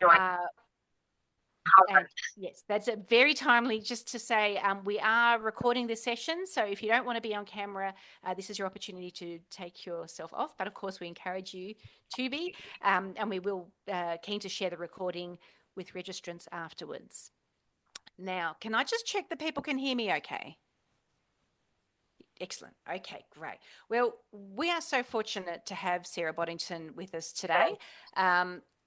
Uh, And yes, that's a very timely. Just to say, we are recording this session, so if you don't want to be on camera, this is your opportunity to take yourself off. But of course, we encourage you to be, and we will keen to share the recording with registrants afterwards. Now, can I just check that people can hear me okay? Excellent. Okay, great. Well, we are so fortunate to have Sarah Boddington with us today.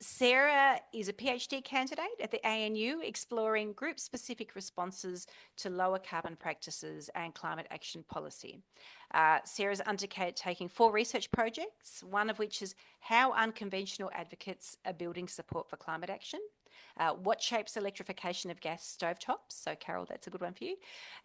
Sarah is a PhD candidate at the ANU exploring group specific responses to lower carbon practices and climate action policy. Sarah's undertaking 4 research projects, one of which is how unconventional advocates are building support for climate action. What shapes electrification of gas stovetops? So, Carol, that's a good one for you.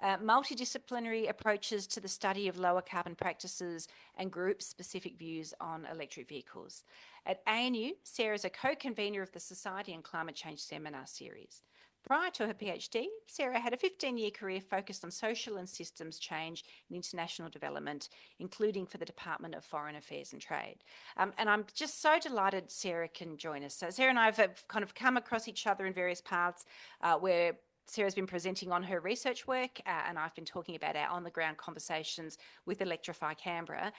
Multidisciplinary approaches to the study of lower carbon practices and group specific views on electric vehicles. At ANU, Sarah is a co-convener of the Society and Climate Change Seminar Series. Prior to her PhD, Sarah had a 15-year career focused on social and systems change and international development, including for the Department of Foreign Affairs and Trade. And I'm just so delighted Sarah can join us. So Sarah and I have kind of come across each other in various paths where Sarah's been presenting on her research work, and I've been talking about our on-the-ground conversations with Electrify Canberra.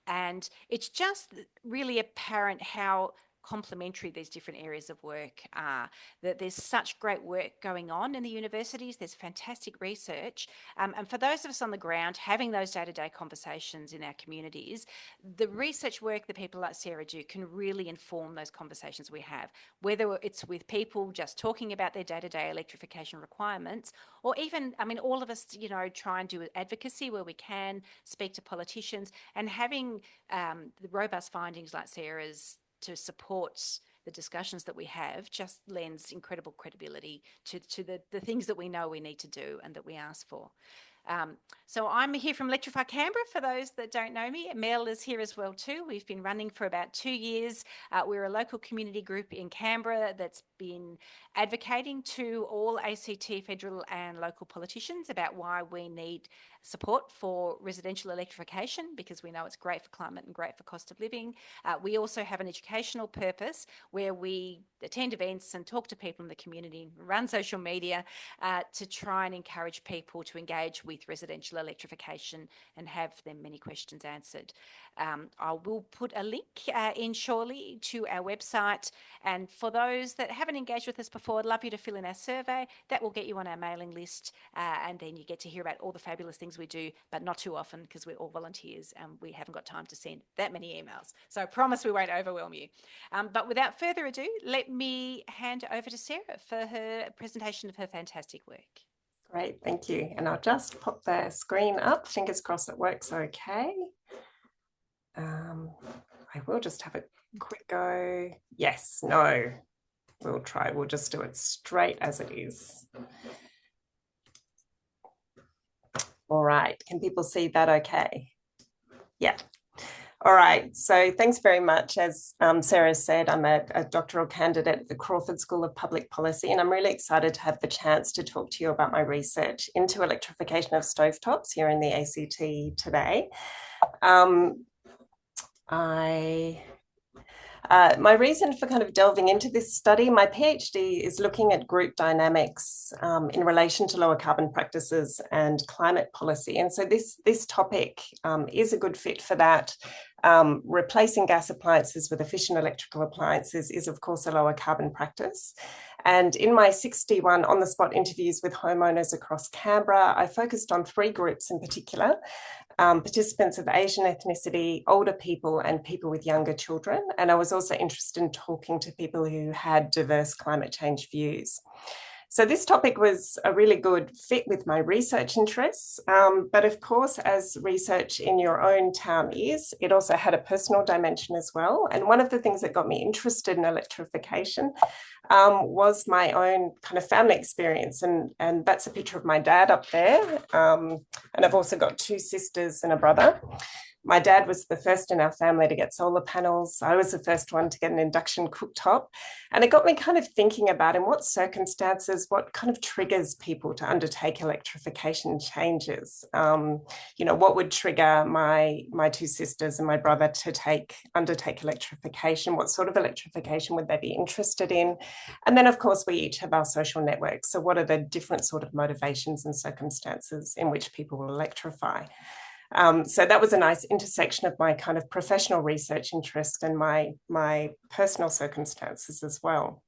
And it's just really apparent how complementary these different areas of work are. That there's such great work going on in the universities, there's fantastic research, and for those of us on the ground having those day-to-day conversations in our communities, the research work that people like Sarah do can really inform those conversations we have, whether it's with people just talking about their day-to-day electrification requirements, or even, I mean, all of us, try and do advocacy where we can, speak to politicians, and having the robust findings like Sarah's to support the discussions that we have just lends incredible credibility to the things that we know we need to do and that we ask for. So I'm here from Electrify Canberra, for those that don't know me. Mel is here as well too. We've been running for about 2 years. We're a local community group in Canberra that's been advocating to all ACT federal and local politicians about why we need support for residential electrification, because we know it's great for climate and great for cost of living. We also have an educational purpose where we attend events and talk to people in the community, run social media to try and encourage people to engage with residential electrification and have them many questions answered. I will put a link in shortly to our website, and for those that haven't engaged with us before, I'd love you to fill in our survey. That will get you on our mailing list, and then you get to hear about all the fabulous things we do, but not too often because we're all volunteers and we haven't got time to send that many emails. So I promise we won't overwhelm you. But without further ado, let me hand over to Sarah for her presentation of her fantastic work. Great, thank you. And I'll just pop the screen up. Fingers crossed it works okay. I will just have a quick go. Yes, no, we'll try. We'll just do it straight as it is. All right, can people see that okay? Yeah. All right, so thanks very much. As Sarah said, I'm a doctoral candidate at the Crawford School of Public Policy, and I'm really excited to have the chance to talk to you about my research into electrification of stovetops here in the ACT today. My reason for kind of delving into this study, my PhD is looking at group dynamics in relation to lower carbon practices and climate policy. And so this topic is a good fit for that. Replacing gas appliances with efficient electrical appliances is, of course, a lower carbon practice. And in my 61 on-the-spot interviews with homeowners across Canberra, I focused on 3 groups in particular. Participants of Asian ethnicity, older people, and people with younger children. And I was also interested in talking to people who had diverse climate change views. So this topic was a really good fit with my research interests, but of course, as research in your own town is, it also had a personal dimension as well. And one of the things that got me interested in electrification was my own kind of family experience. And that's a picture of my dad up there. And I've also got 2 sisters and a brother. My dad was the first in our family to get solar panels. I was the first one to get an induction cooktop. And it got me kind of thinking about in what circumstances, what kind of triggers people to undertake electrification changes. What would trigger my two sisters and my brother to undertake electrification? What sort of electrification would they be interested in? And then, of course, we each have our social networks. So what are the different sort of motivations and circumstances in which people will electrify? So that was a nice intersection of my kind of professional research interest and my personal circumstances as well.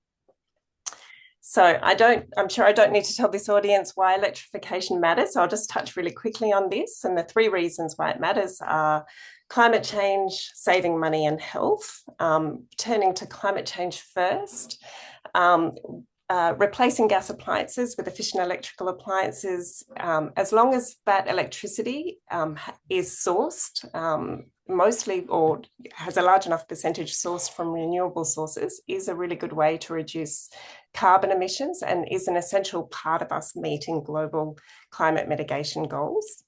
So I'm sure I don't need to tell this audience why electrification matters. So I'll just touch really quickly on this. And the three reasons why it matters are climate change, saving money, and health. Turning to climate change first. Replacing gas appliances with efficient electrical appliances, as long as that electricity is sourced mostly or has a large enough percentage sourced from renewable sources, is a really good way to reduce carbon emissions and is an essential part of us meeting global climate mitigation goals.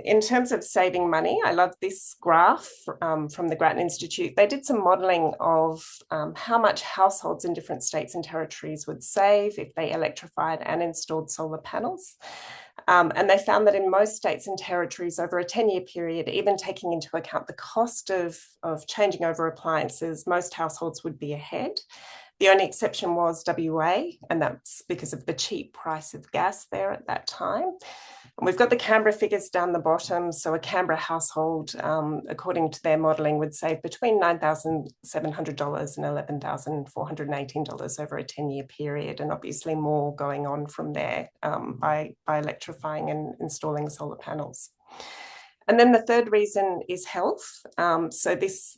In terms of saving money, I love this graph from the Grattan Institute. They did some modelling of how much households in different states and territories would save if they electrified and installed solar panels. And they found that in most states and territories over a 10-year period, even taking into account the cost of changing over appliances, most households would be ahead. The only exception was WA, and that's because of the cheap price of gas there at that time. And we've got the Canberra figures down the bottom. So a Canberra household, according to their modelling, would save between $9,700 and $11,418 over a 10-year period, and obviously more going on from there by electrifying and installing solar panels. And then the third reason is health. So this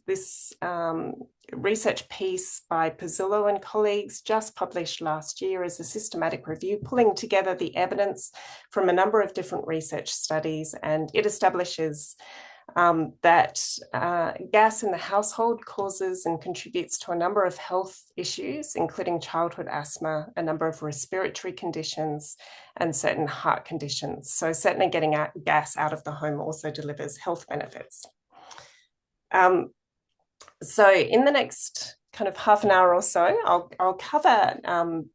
research piece by Pizzullo and colleagues just published last year as a systematic review, pulling together the evidence from a number of different research studies, and it establishes that gas in the household causes and contributes to a number of health issues, including childhood asthma, a number of respiratory conditions, and certain heart conditions. So certainly getting gas out of the home also delivers health benefits. So in the next kind of half an hour or so, I'll cover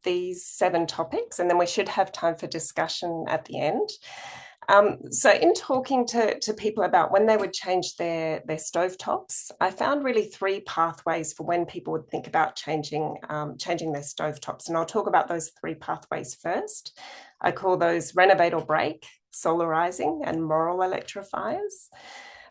these 7 topics, and then we should have time for discussion at the end. So in talking to people about when they would change their stovetops, I found really 3 pathways for when people would think about changing their stovetops. And I'll talk about those 3 pathways first. I call those renovate or break, solarizing, and moral electrifiers.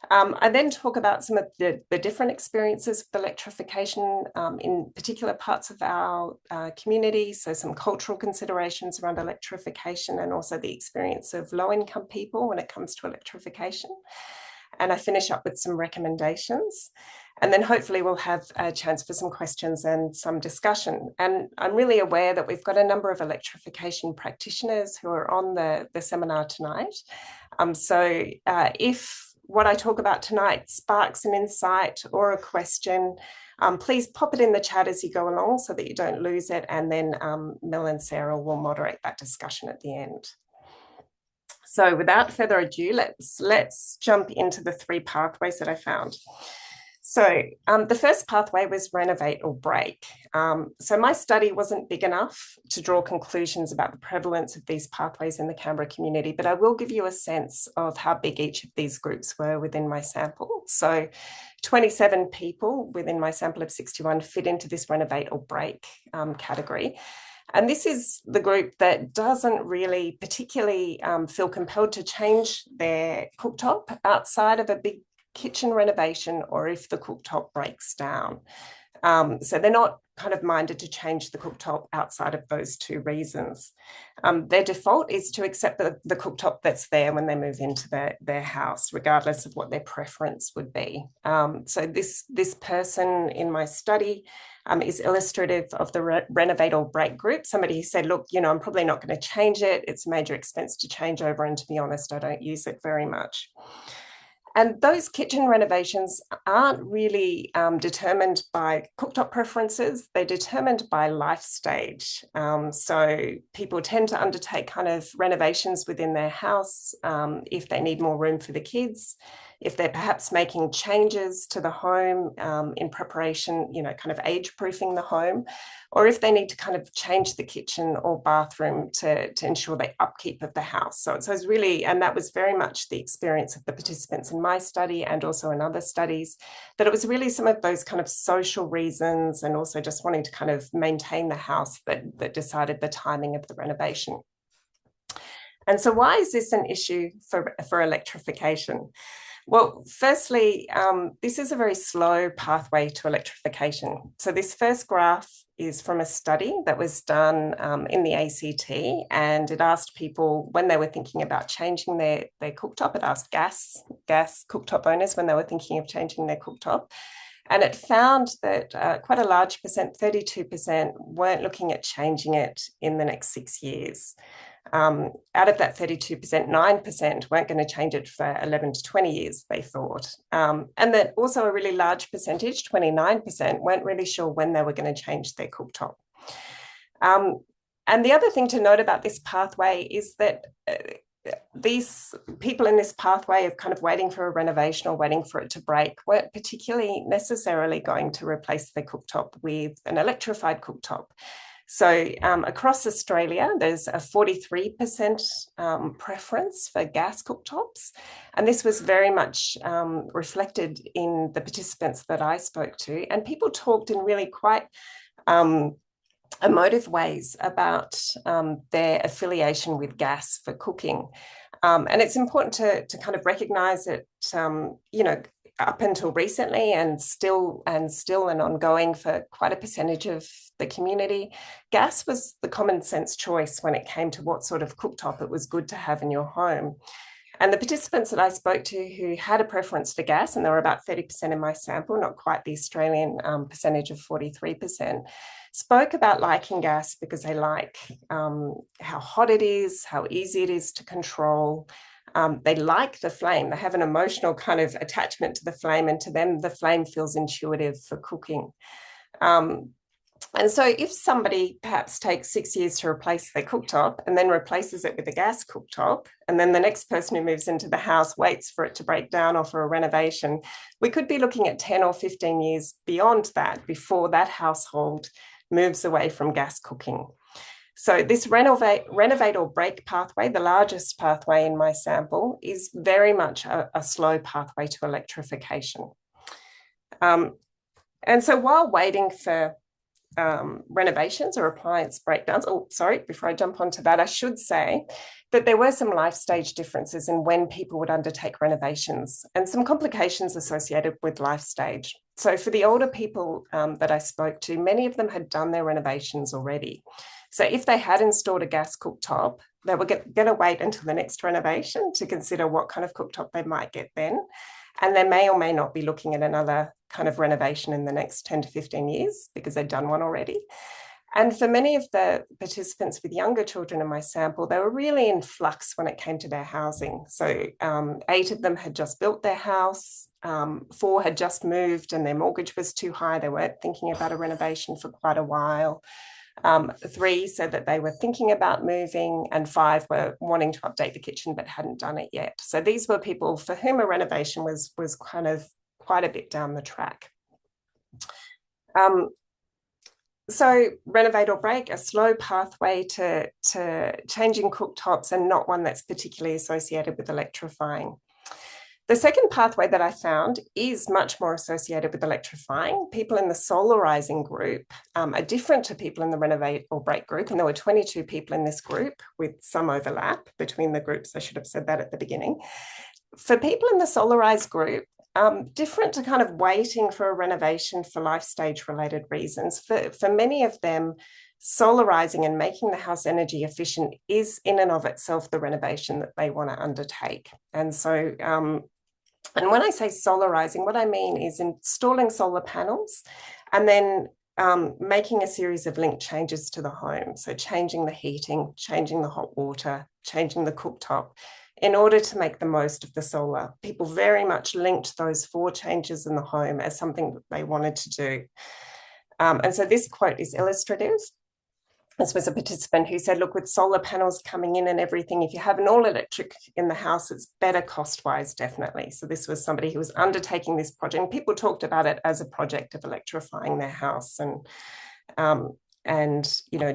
I then talk about some of the different experiences with electrification in particular parts of our community, so some cultural considerations around electrification and also the experience of low-income people when it comes to electrification. And I finish up with some recommendations. And then hopefully we'll have a chance for some questions and some discussion. And I'm really aware that we've got a number of electrification practitioners who are on the seminar tonight. So if what I talk about tonight sparks an insight or a question, please pop it in the chat as you go along so that you don't lose it. And then Mel and Sarah will moderate that discussion at the end. So without further ado, let's jump into the 3 pathways that I found. So the first pathway was renovate or break. So my study wasn't big enough to draw conclusions about the prevalence of these pathways in the Canberra community, but I will give you a sense of how big each of these groups were within my sample. So 27 people within my sample of 61 fit into this renovate or break category. And this is the group that doesn't really particularly feel compelled to change their cooktop outside of a big kitchen renovation or if the cooktop breaks down. So they're not kind of minded to change the cooktop outside of those 2 reasons. Their default is to accept the cooktop that's there when they move into their house, regardless of what their preference would be. So this person in my study is illustrative of the renovate or break group. Somebody who said, look, I'm probably not going to change it. It's a major expense to change over. And to be honest, I don't use it very much. And those kitchen renovations aren't really determined by cooktop preferences. They're determined by life stage. So people tend to undertake kind of renovations within their house if they need more room for the kids, if they're perhaps making changes to the home in preparation, kind of age-proofing the home, or if they need to kind of change the kitchen or bathroom to ensure the upkeep of the house. So it's really, and that was very much the experience of the participants in my study and also in other studies, that it was really some of those kind of social reasons and also just wanting to kind of maintain the house that decided the timing of the renovation. And so why is this an issue for electrification? Well, firstly, this is a very slow pathway to electrification. So this first graph is from a study that was done in the ACT, and it asked people when they were thinking about changing their cooktop. It asked gas cooktop owners when they were thinking of changing their cooktop. And it found that quite a large percent, 32%, weren't looking at changing it in the next 6 years. Out of that 32%, 9% weren't going to change it for 11 to 20 years, they thought. And that also a really large percentage, 29%, weren't really sure when they were going to change their cooktop. And the other thing to note about this pathway is that these people in this pathway of kind of waiting for a renovation or waiting for it to break weren't particularly necessarily going to replace their cooktop with an electrified cooktop. So across Australia, there's a 43% preference for gas cooktops. And this was very much reflected in the participants that I spoke to. And people talked in really quite emotive ways about their affiliation with gas for cooking. And it's important to kind of recognise that, up until recently and still and ongoing for quite a percentage of the community, gas was the common sense choice when it came to what sort of cooktop it was good to have in your home. And the participants that I spoke to who had a preference for gas, and there were about 30% in my sample, not quite the Australian percentage of 43%, spoke about liking gas because they like how hot it is, how easy it is to control. They like the flame. They have an emotional kind of attachment to the flame, and to them, the flame feels intuitive for cooking. And so if somebody perhaps takes 6 years to replace their cooktop and then replaces it with a gas cooktop, and then the next person who moves into the house waits for it to break down or for a renovation, we could be looking at 10 or 15 years beyond that before that household moves away from gas cooking. So this renovate or break pathway, the largest pathway in my sample, is very much a slow pathway to electrification. And so while waiting for renovations or appliance breakdowns, before I jump onto that, I should say that there were some life stage differences in when people would undertake renovations and some complications associated with life stage. So for the older people that I spoke to, many of them had done their renovations already. So if they had installed a gas cooktop, they were going to wait until the next renovation to consider what kind of cooktop they might get then. And they may or may not be looking at another kind of renovation in the next 10 to 15 years because they've done one already. And for many of the participants with younger children in my sample, they were really in flux when it came to their housing. So 8 of them had just built their house, 4 had just moved and their mortgage was too high. They weren't thinking about a renovation for quite a while. 3 said that they were thinking about moving, and 5 were wanting to update the kitchen but hadn't done it yet. So these were people for whom a renovation was kind of quite a bit down the track. So renovate or break, a slow pathway to changing cooktops and not one that's particularly associated with electrifying. The second pathway that I found is much more associated with electrifying. People in the solarizing group are different to people in the renovate or break group, and there were 22 people in this group with some overlap between the groups. I should have said that at the beginning. For people in the solarized group, different to kind of waiting for a renovation for life stage related reasons. For many of them, solarizing and making the house energy efficient is in and of itself the renovation that they want to undertake. And so, and when I say solarizing, what I mean is installing solar panels and then making a series of linked changes to the home. So changing the heating, changing the hot water, changing the cooktop in order to make the most of the solar. People very much linked those 4 changes in the home as something that they wanted to do. And so this quote is illustrative. this was a participant who said, look, with solar panels coming in and everything, if you have an all electric in the house, it's better cost-wise, definitely. So this was somebody who was undertaking this project, and people talked about it as a project of electrifying their house and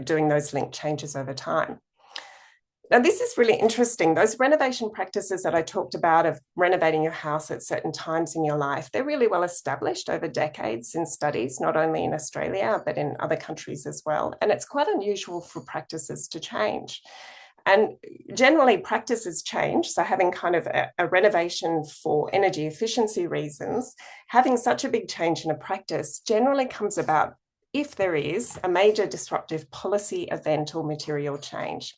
doing those link changes over time. Now, this is really interesting. Those renovation practices that I talked about of renovating your house at certain times in your life, they're really well established over decades in studies, not only in Australia, but in other countries as well. And it's quite unusual for practices to change. And generally, practices change. So having kind of a renovation for energy efficiency reasons, having such a big change in a practice generally comes about if there is a major disruptive policy event or material change.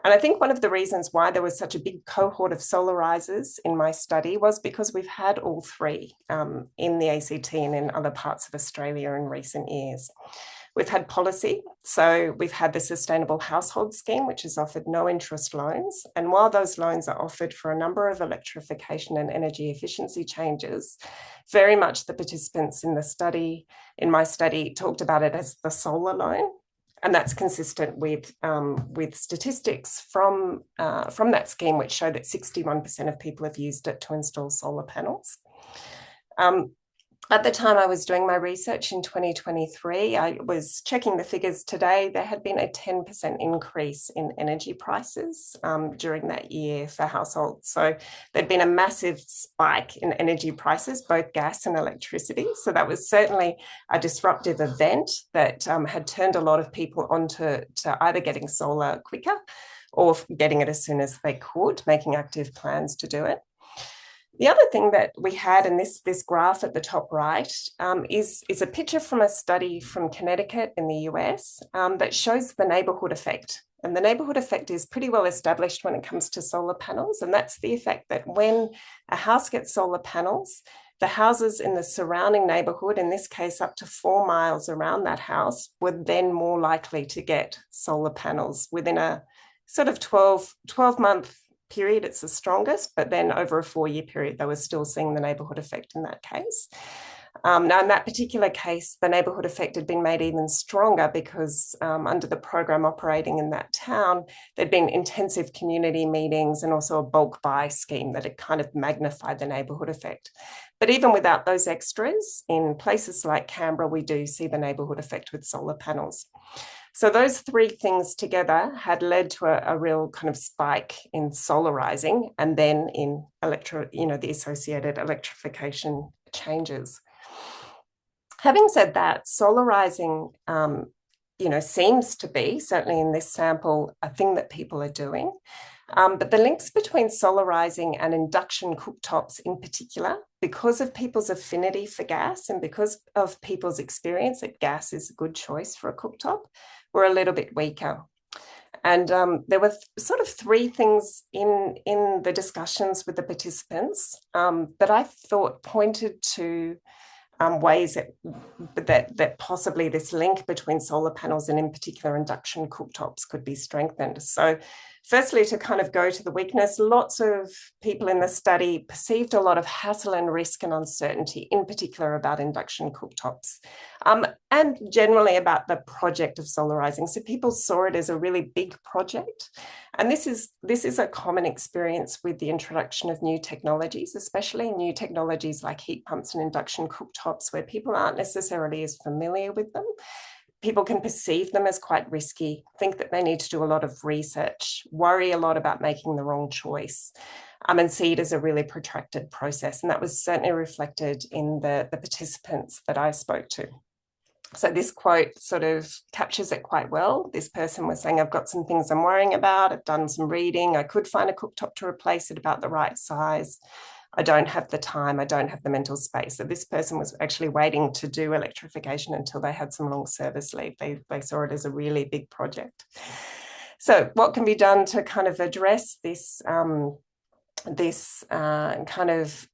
And I think one of the reasons why there was such a big cohort of solarizers in my study was because we've had all three in the ACT and in other parts of Australia in recent years. We've had policy. So we've had the Sustainable Household Scheme, which has offered no interest loans. And while those loans are offered for a number of electrification and energy efficiency changes, very much the participants in my study, talked about it as the solar loan. And that's consistent with statistics from that scheme, which show that 61% of people have used it to install solar panels. At the time I was doing my research in 2023, I was checking the figures today. There had been a 10% increase in energy prices during that year for households. So there'd been a massive spike in energy prices, both gas and electricity. So that was certainly a disruptive event that had turned a lot of people onto either getting solar quicker or getting it as soon as they could, making active plans to do it. The other thing that we had in this graph at the top right is a picture from a study from Connecticut in the US that shows the neighborhood effect. And the neighborhood effect is pretty well established when it comes to solar panels. And that's the effect that when a house gets solar panels, the houses in the surrounding neighborhood, in this case up to 4 miles around that house, were then more likely to get solar panels within a sort of 12-month period. It's the strongest, but then over a 4-year period, they were still seeing the neighborhood effect in that case. Now, in that particular case, the neighborhood effect had been made even stronger because under the program operating in that town, there'd been intensive community meetings and also a bulk buy scheme that had kind of magnified the neighborhood effect. But even without those extras, in places like Canberra, we do see the neighborhood effect with solar panels. So those three things together had led to a real kind of spike in solarizing and then in the associated electrification changes. Having said that, solarizing, seems to be, certainly in this sample, a thing that people are doing. But the links between solarizing and induction cooktops in particular, because of people's affinity for gas and because of people's experience that gas is a good choice for a cooktop, were a little bit weaker. And there were sort of three things in the discussions with the participants that I thought pointed to ways that possibly this link between solar panels and in particular induction cooktops could be strengthened. So firstly, to kind of go to the weakness, lots of people in the study perceived a lot of hassle and risk and uncertainty, in particular about induction cooktops, and generally about the project of solarizing. So people saw it as a really big project. And this is a common experience with the introduction of new technologies, especially new technologies like heat pumps and induction cooktops, where people aren't necessarily as familiar with them. People can perceive them as quite risky, think that they need to do a lot of research, worry a lot about making the wrong choice, and see it as a really protracted process. And that was certainly reflected in the participants that I spoke to. So this quote sort of captures it quite well. This person was saying, I've got some things I'm worrying about. I've done some reading. I could find a cooktop to replace it about the right size. I don't have the time. I don't have the mental space. So this person was actually waiting to do electrification until they had some long service leave. They saw it as a really big project. So what can be done to kind of address this, kind of,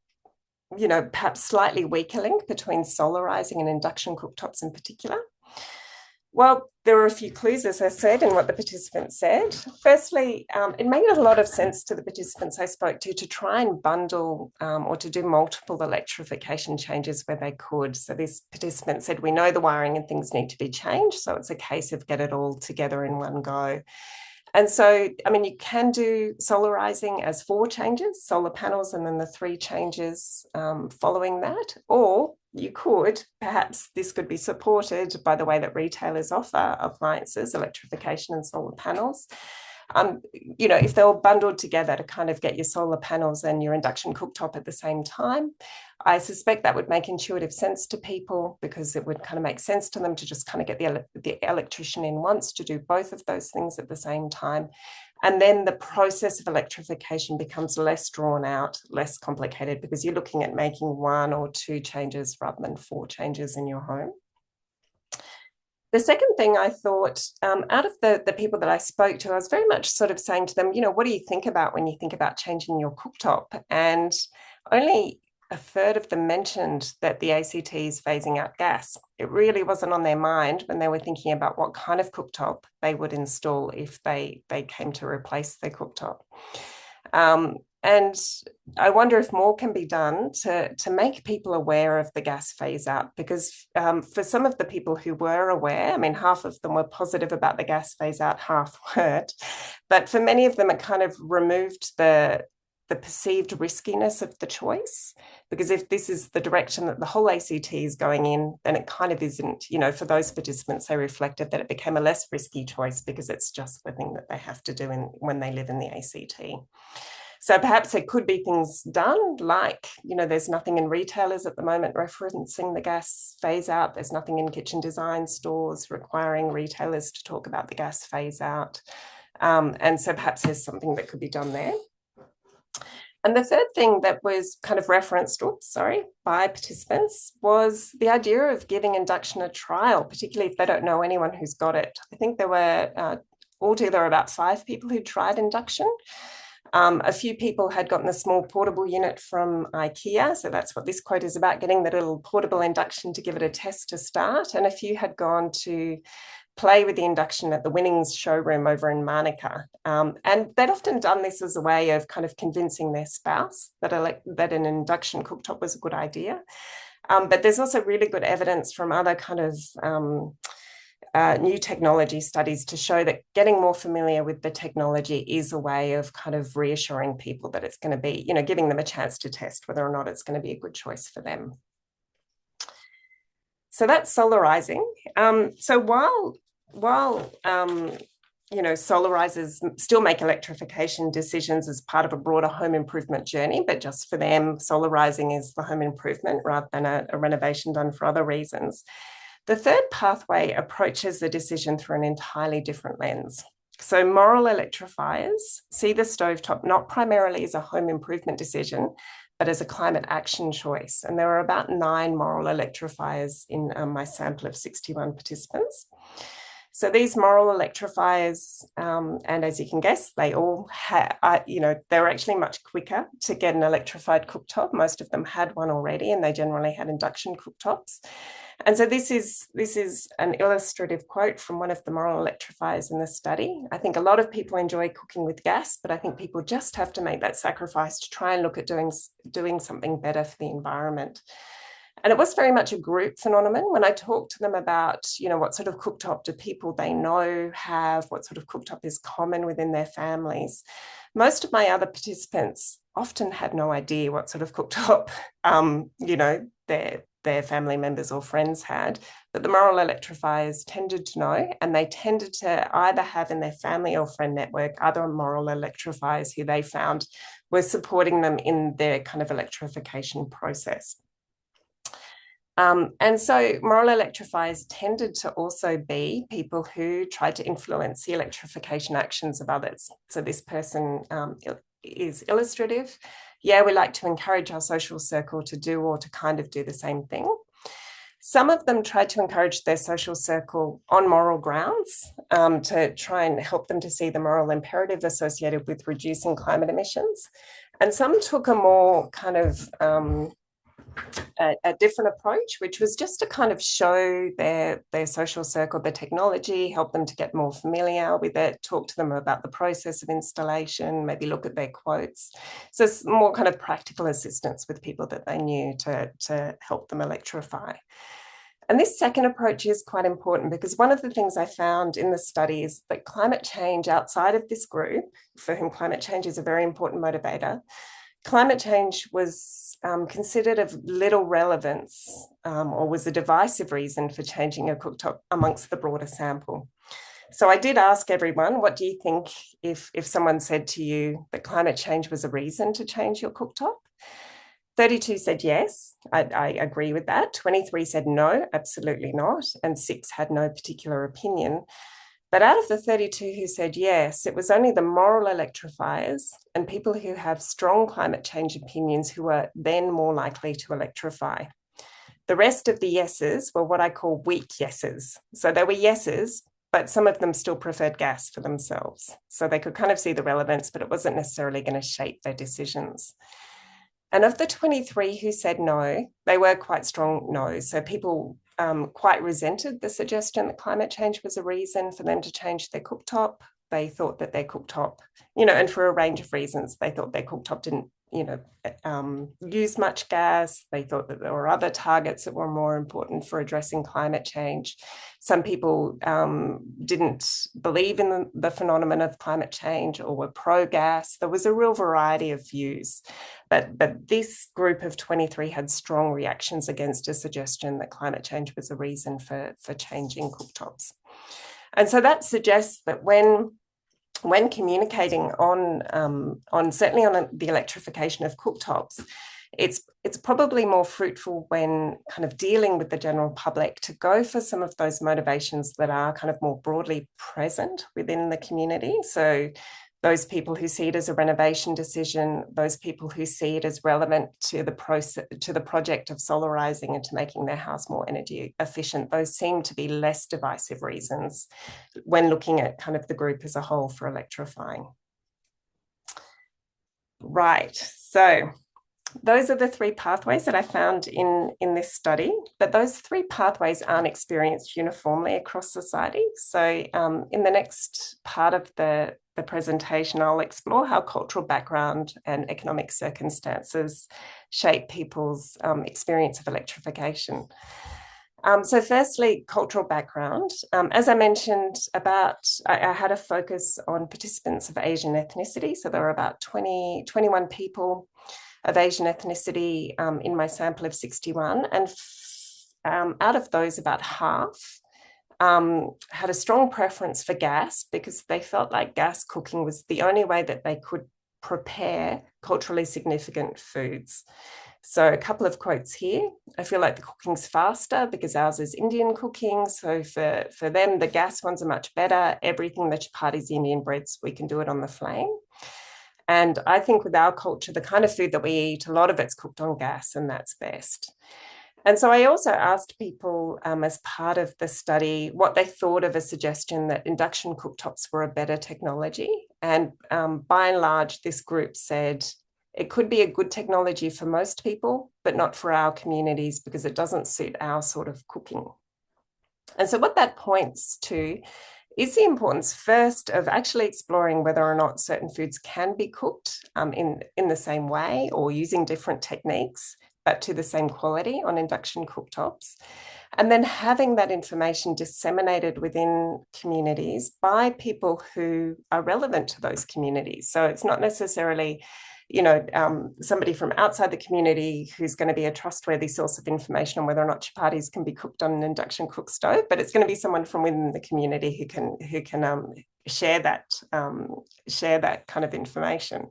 perhaps slightly weaker link between solarizing and induction cooktops in particular? Well, there were a few clues, as I said, in what the participants said. Firstly, it made a lot of sense to the participants I spoke to try and bundle or to do multiple electrification changes where they could. So this participant said, we know the wiring and things need to be changed, so it's a case of get it all together in one go. And so, I mean, you can do solarizing as 4 changes, solar panels, and then the 3 changes following that. Or you could, perhaps this could be supported by the way that retailers offer appliances, electrification and solar panels. If they're all bundled together to kind of get your solar panels and your induction cooktop at the same time, I suspect that would make intuitive sense to people because it would kind of make sense to them to just kind of get the electrician in once to do both of those things at the same time. And then the process of electrification becomes less drawn out, less complicated, because you're looking at making 1 or 2 changes rather than 4 changes in your home. The second thing I thought, out of the people that I spoke to, I was very much sort of saying to them, what do you think about when you think about changing your cooktop? And only a third of them mentioned that the ACT is phasing out gas. It really wasn't on their mind when they were thinking about what kind of cooktop they would install if they came to replace their cooktop. And I wonder if more can be done to make people aware of the gas phase out, because for some of the people who were aware, I mean, half of them were positive about the gas phase out, half weren't. But for many of them, it kind of removed the perceived riskiness of the choice, because if this is the direction that the whole ACT is going in, then it kind of isn't, for those participants, they reflected that it became a less risky choice because it's just the thing that they have to do when they live in the ACT. So perhaps there could be things done like, there's nothing in retailers at the moment referencing the gas phase out. There's nothing in kitchen design stores requiring retailers to talk about the gas phase out. And so perhaps there's something that could be done there. And the third thing that was kind of referenced, by participants was the idea of giving induction a trial, particularly if they don't know anyone who's got it. I think there were altogether about 5 people who tried induction. A few people had gotten a small portable unit from IKEA. So that's what this quote is about, getting the little portable induction to give it a test to start. And a few had gone to play with the induction at the Winnings showroom over in Manuka. And they'd often done this as a way of kind of convincing their spouse that an induction cooktop was a good idea. But there's also really good evidence from other kind of new technology studies to show that getting more familiar with the technology is a way of kind of reassuring people that it's going to be, giving them a chance to test whether or not it's going to be a good choice for them. So that's solarizing. So while solarizers still make electrification decisions as part of a broader home improvement journey, but just for them, solarizing is the home improvement rather than a renovation done for other reasons. The third pathway approaches the decision through an entirely different lens. So moral electrifiers see the stovetop not primarily as a home improvement decision, but as a climate action choice. And there were about 9 moral electrifiers in my sample of 61 participants. So these moral electrifiers, and as you can guess, they all they were actually much quicker to get an electrified cooktop. Most of them had one already, and they generally had induction cooktops. And so this is an illustrative quote from one of the moral electrifiers in the study. I think a lot of people enjoy cooking with gas, but I think people just have to make that sacrifice to try and look at doing something better for the environment. And it was very much a group phenomenon. When I talked to them about, what sort of cooktop do people they know have, what sort of cooktop is common within their families, most of my other participants often had no idea what sort of cooktop, their family members or friends had, but the moral electrifiers tended to know, and they tended to either have in their family or friend network other moral electrifiers who they found were supporting them in their kind of electrification process. And so moral electrifiers tended to also be people who tried to influence the electrification actions of others. So this person is illustrative. Yeah, we like to encourage our social circle to do or to kind of do the same thing. Some of them tried to encourage their social circle on moral grounds to try and help them to see the moral imperative associated with reducing climate emissions. And some took a more kind of a different approach, which was just to kind of show their social circle the technology, help them to get more familiar with it, talk to them about the process of installation, maybe look at their quotes. So it's more kind of practical assistance with people that they knew to help them electrify. And this second approach is quite important because one of the things I found in the study is that climate change outside of this group, for whom climate change is a very important motivator, climate change was considered of little relevance or was a divisive reason for changing a cooktop amongst the broader sample. So I did ask everyone, what do you think if someone said to you that climate change was a reason to change your cooktop? 32 said yes, I agree with that. 23 said no, absolutely not. And 6 had no particular opinion. But out of the 32 who said yes, it was only the moral electrifiers and people who have strong climate change opinions who were then more likely to electrify. The rest of the yeses were what I call weak yeses. So they were yeses, but some of them still preferred gas for themselves. So they could kind of see the relevance, but it wasn't necessarily going to shape their decisions. And of the 23 who said no, they were quite strong no's. So people quite resented the suggestion that climate change was a reason for them to change their cooktop. They thought that their cooktop, and for a range of reasons, they thought their cooktop didn't, use much gas. They thought that there were other targets that were more important for addressing climate change. Some people didn't believe in the phenomenon of climate change or were pro-gas. There was a real variety of views. But this group of 23 had strong reactions against a suggestion that climate change was a reason for changing cooktops. And so that suggests that when communicating on certainly on the electrification of cooktops, it's probably more fruitful when kind of dealing with the general public to go for some of those motivations that are kind of more broadly present within the community. So those people who see it as a renovation decision, those people who see it as relevant to the process, to the project of solarizing and to making their house more energy efficient, those seem to be less divisive reasons when looking at kind of the group as a whole for electrifying. Right, so those are the 3 pathways that I found in this study, but those 3 pathways aren't experienced uniformly across society. So in the next part of the presentation, I'll explore how cultural background and economic circumstances shape people's experience of electrification. So firstly, cultural background. As I mentioned, I had a focus on participants of Asian ethnicity. So there were about 21 people of Asian ethnicity in my sample of 61. And out of those, about half had a strong preference for gas because they felt like gas cooking was the only way that they could prepare culturally significant foods. So a couple of quotes here. I feel like the cooking's faster because ours is Indian cooking. So for them, the gas ones are much better. Everything that chapati's Indian breads, we can do it on the flame. And I think with our culture, the kind of food that we eat, a lot of it's cooked on gas, and that's best. And so I also asked people as part of the study what they thought of a suggestion that induction cooktops were a better technology. And by and large, this group said it could be a good technology for most people, but not for our communities because it doesn't suit our sort of cooking. And so what that points to is the importance first of actually exploring whether or not certain foods can be cooked in the same way or using different techniques, but to the same quality on induction cooktops. And then having that information disseminated within communities by people who are relevant to those communities. So it's not necessarily somebody from outside the community who's going to be a trustworthy source of information on whether or not chapatis can be cooked on an induction cook stove, but it's going to be someone from within the community who can share that kind of information.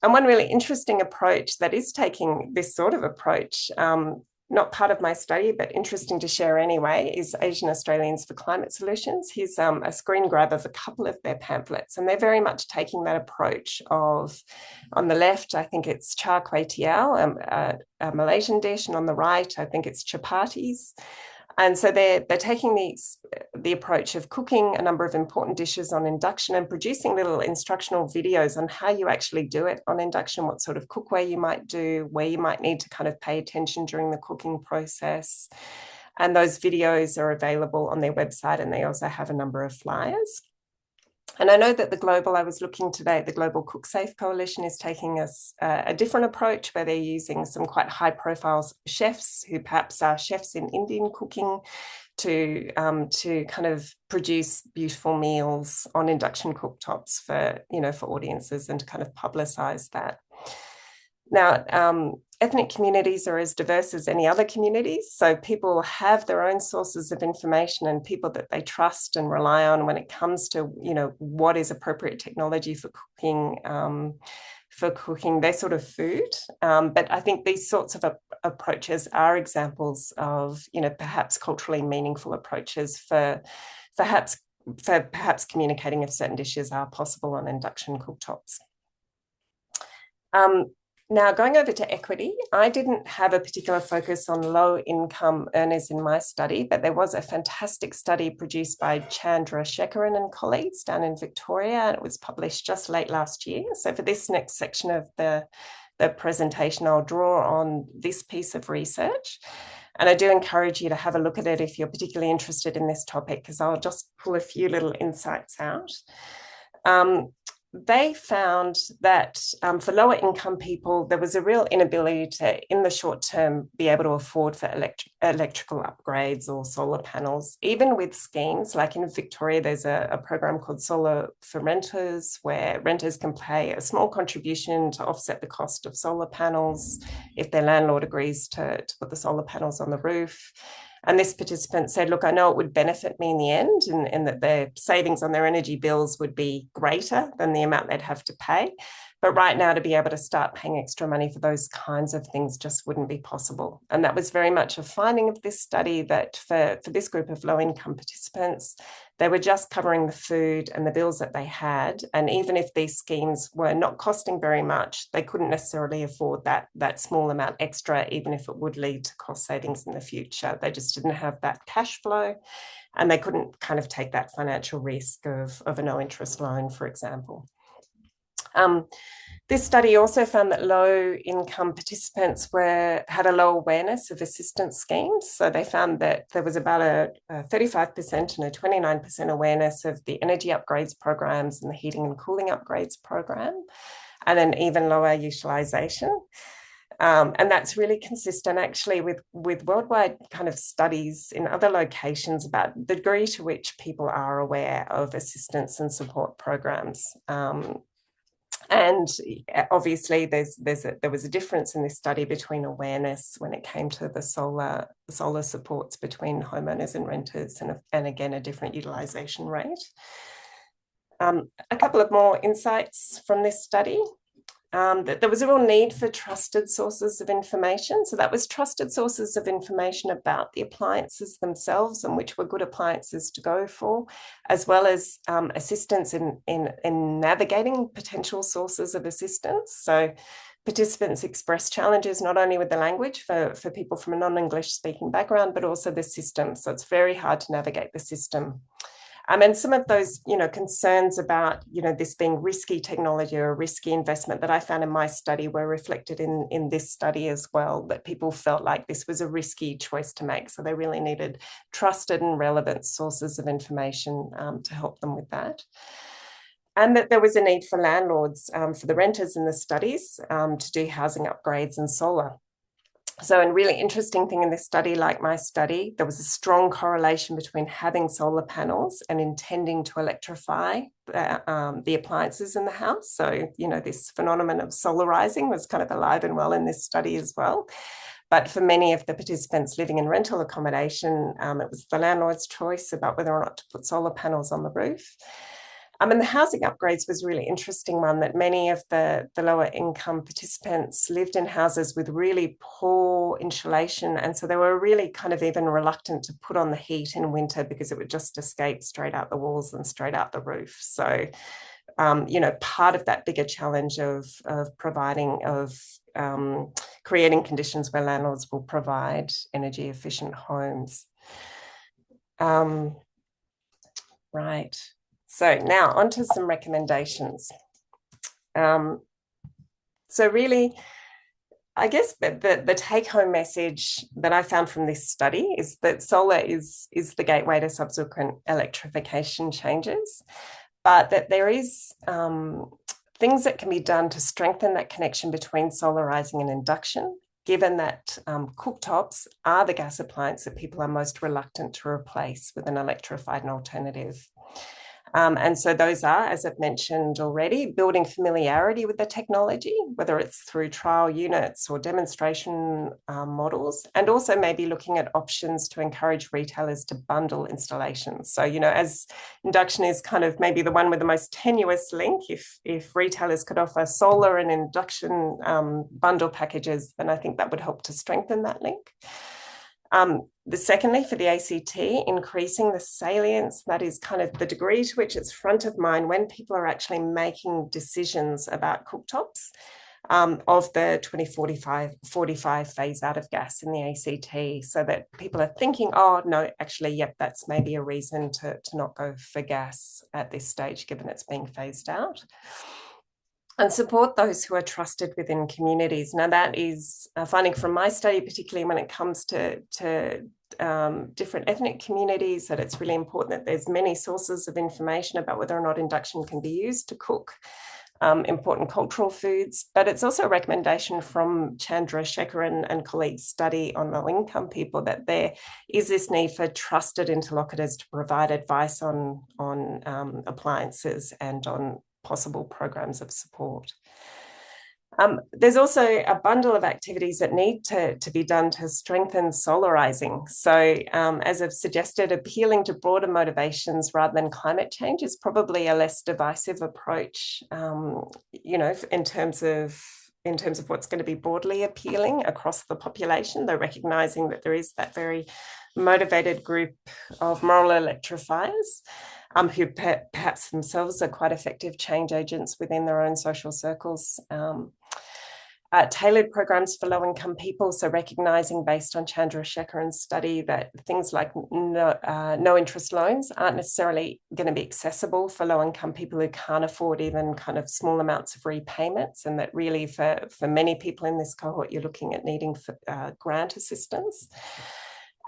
And one really interesting approach that is taking this sort of approach, not part of my study, but interesting to share anyway, is Asian Australians for Climate Solutions. Here's a screen grab of a couple of their pamphlets, and they're very much taking that approach of, on the left, I think it's char kway teow, a Malaysian dish, and on the right, I think it's chapatis. And so they're taking the approach of cooking a number of important dishes on induction and producing little instructional videos on how you actually do it on induction, what sort of cookware you might do, where you might need to kind of pay attention during the cooking process. And those videos are available on their website, and they also have a number of flyers. And I know that I was looking today, the Global Cook Safe Coalition is taking a different approach where they're using some quite high profile chefs who perhaps are chefs in Indian cooking to kind of produce beautiful meals on induction cooktops for audiences and to kind of publicize that. Now, ethnic communities are as diverse as any other communities. So people have their own sources of information and people that they trust and rely on when it comes to, what is appropriate technology for cooking their sort of food. But I think these sorts of approaches are examples of, perhaps culturally meaningful approaches for perhaps communicating if certain dishes are possible on induction cooktops. Now, going over to equity, I didn't have a particular focus on low-income earners in my study, but there was a fantastic study produced by Chandra Shekaran and colleagues down in Victoria, and it was published just late last year. So for this next section of the presentation, I'll draw on this piece of research. And I do encourage you to have a look at it if you're particularly interested in this topic, because I'll just pull a few little insights out. They found that for lower income people, there was a real inability to, in the short term, be able to afford for electrical upgrades or solar panels, even with schemes. Like in Victoria, there's a program called Solar for Renters, where renters can pay a small contribution to offset the cost of solar panels if their landlord agrees to put the solar panels on the roof. And this participant said, look, I know it would benefit me in the end, and that their savings on their energy bills would be greater than the amount they'd have to pay. But right now, to be able to start paying extra money for those kinds of things just wouldn't be possible. And that was very much a finding of this study, that for this group of low-income participants, they were just covering the food and the bills that they had. And even if these schemes were not costing very much, they couldn't necessarily afford that small amount extra, even if it would lead to cost savings in the future. They just didn't have that cash flow, and they couldn't kind of take that financial risk of a no-interest loan, for example. This study also found that low-income participants had a low awareness of assistance schemes. So they found that there was about a 35% and a 29% awareness of the energy upgrades programs and the heating and cooling upgrades program, and then even lower utilisation. And that's really consistent actually with worldwide kind of studies in other locations about the degree to which people are aware of assistance and support programs. And obviously, there was a difference in this study between awareness when it came to the solar supports between homeowners and renters, and again, a different utilisation rate. A couple of more insights from this study. That there was a real need for trusted sources of information. So that was trusted sources of information about the appliances themselves and which were good appliances to go for, as well as assistance in navigating potential sources of assistance. So participants expressed challenges not only with the language for people from a non-English speaking background, but also the system. So it's very hard to navigate the system. And some of those, concerns about, this being risky technology or a risky investment that I found in my study were reflected in this study as well, that people felt like this was a risky choice to make. So they really needed trusted and relevant sources of information to help them with that. And that there was a need for landlords, for the renters in the studies, to do housing upgrades and solar. So a really interesting thing in this study, like my study, there was a strong correlation between having solar panels and intending to electrify the appliances in the house. So, this phenomenon of solarizing was kind of alive and well in this study as well. But for many of the participants living in rental accommodation, it was the landlord's choice about whether or not to put solar panels on the roof. And the housing upgrades was a really interesting one, that many of the lower income participants lived in houses with really poor insulation. And so they were really kind of even reluctant to put on the heat in winter because it would just escape straight out the walls and straight out the roof. So, part of that bigger challenge of creating conditions where landlords will provide energy efficient homes. Right. So now on to some recommendations. So really, I guess the take-home message that I found from this study is that solar is the gateway to subsequent electrification changes, but that there is things that can be done to strengthen that connection between solarizing and induction, given that cooktops are the gas appliance that people are most reluctant to replace with an electrified alternative. And so those are, as I've mentioned already, building familiarity with the technology, whether it's through trial units or demonstration models, and also maybe looking at options to encourage retailers to bundle installations. So, as induction is kind of maybe the one with the most tenuous link, if retailers could offer solar and induction bundle packages, then I think that would help to strengthen that link. Secondly, for the ACT, increasing the salience, that is kind of the degree to which it's front of mind when people are actually making decisions about cooktops of the 2045 phase out of gas in the ACT, so that people are thinking, oh, no, actually, yep, that's maybe a reason to not go for gas at this stage, given it's being phased out. And support those who are trusted within communities. Now, that is a finding from my study, particularly when it comes to different ethnic communities, that it's really important that there's many sources of information about whether or not induction can be used to cook important cultural foods. But it's also a recommendation from Chandra Shekhar and colleagues' study on low-income people that there is this need for trusted interlocutors to provide advice on appliances and on possible programs of support. There's also a bundle of activities that need to be done to strengthen solarizing. So as I've suggested, appealing to broader motivations rather than climate change is probably a less divisive approach, in terms of what's going to be broadly appealing across the population, though recognizing that there is that very motivated group of moral electrifiers who perhaps themselves are quite effective change agents within their own social circles. Tailored programs for low-income people, so recognising based on Chandra Shekharan's study that things like no-interest loans aren't necessarily going to be accessible for low-income people who can't afford even kind of small amounts of repayments, and that really for many people in this cohort, you're looking at needing grant assistance.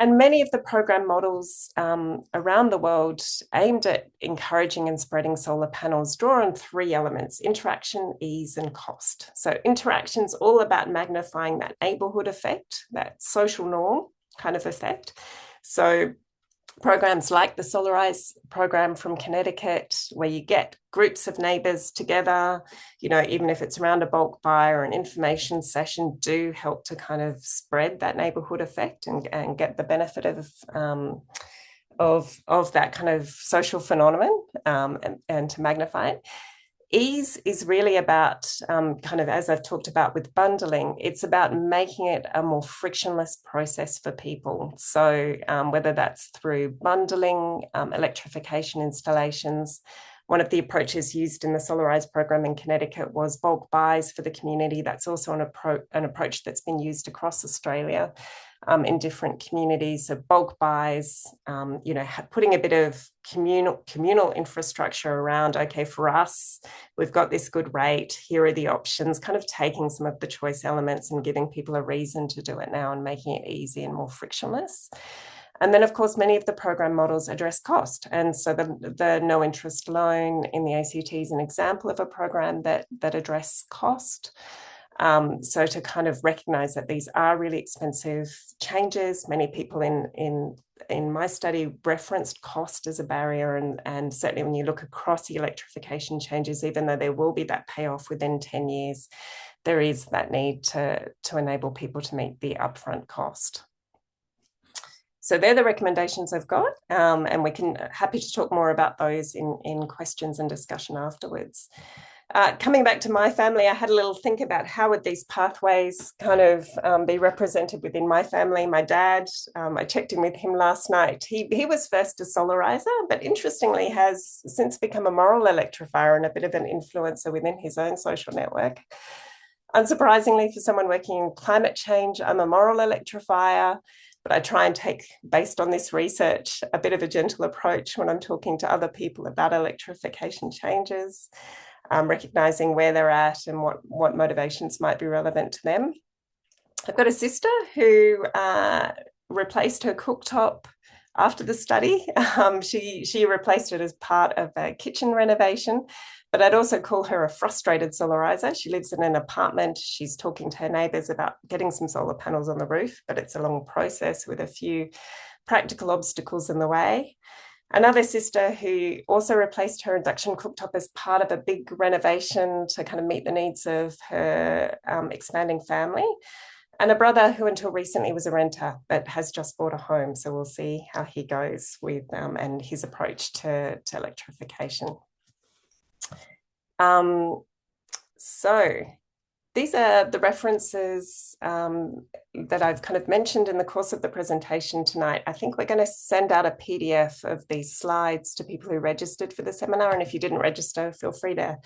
And many of the program models around the world aimed at encouraging and spreading solar panels draw on three elements: interaction, ease, and cost. So interaction's all about magnifying that neighborhood effect, that social norm kind of effect. So programs like the Solarize program from Connecticut, where you get groups of neighbours together, even if it's around a bulk buy or an information session, do help to kind of spread that neighbourhood effect and get the benefit of that kind of social phenomenon and to magnify it. Ease is really about kind of, as I've talked about with bundling, it's about making it a more frictionless process for people. So whether that's through bundling, electrification installations. One of the approaches used in the Solarize program in Connecticut was bulk buys for the community. That's also an approach that's been used across Australia in different communities. So bulk buys, putting a bit of communal infrastructure around, okay, for us, we've got this good rate, here are the options, kind of taking some of the choice elements and giving people a reason to do it now and making it easy and more frictionless. And then, of course, many of the program models address cost. And so the no interest loan in the ACT is an example of a program that address cost. So to kind of recognize that these are really expensive changes. Many people in my study referenced cost as a barrier, and certainly when you look across the electrification changes, even though there will be that payoff within 10 years, there is that need to enable people to meet the upfront cost. So they're the recommendations I've got, and we can happy to talk more about those in questions and discussion afterwards. Coming back to my family, I had a little think about how would these pathways kind of be represented within my family. My dad, I checked in with him last night. He was first a solarizer, but interestingly has since become a moral electrifier and a bit of an influencer within his own social network. Unsurprisingly, for someone working in climate change, I'm a moral electrifier. But I try and take, based on this research, a bit of a gentle approach when I'm talking to other people about electrification changes, recognizing where they're at and what motivations might be relevant to them. I've got a sister who replaced her cooktop after the study. She replaced it as part of a kitchen renovation, but I'd also call her a frustrated solarizer. She lives in an apartment. She's talking to her neighbours about getting some solar panels on the roof, but it's a long process with a few practical obstacles in the way. Another sister who also replaced her induction cooktop as part of a big renovation to kind of meet the needs of her expanding family. And a brother who until recently was a renter but has just bought a home. So we'll see how he goes with and his approach to electrification. So these are the references that I've kind of mentioned in the course of the presentation tonight. I think we're going to send out a PDF of these slides to people who registered for the seminar. And if you didn't register, feel free to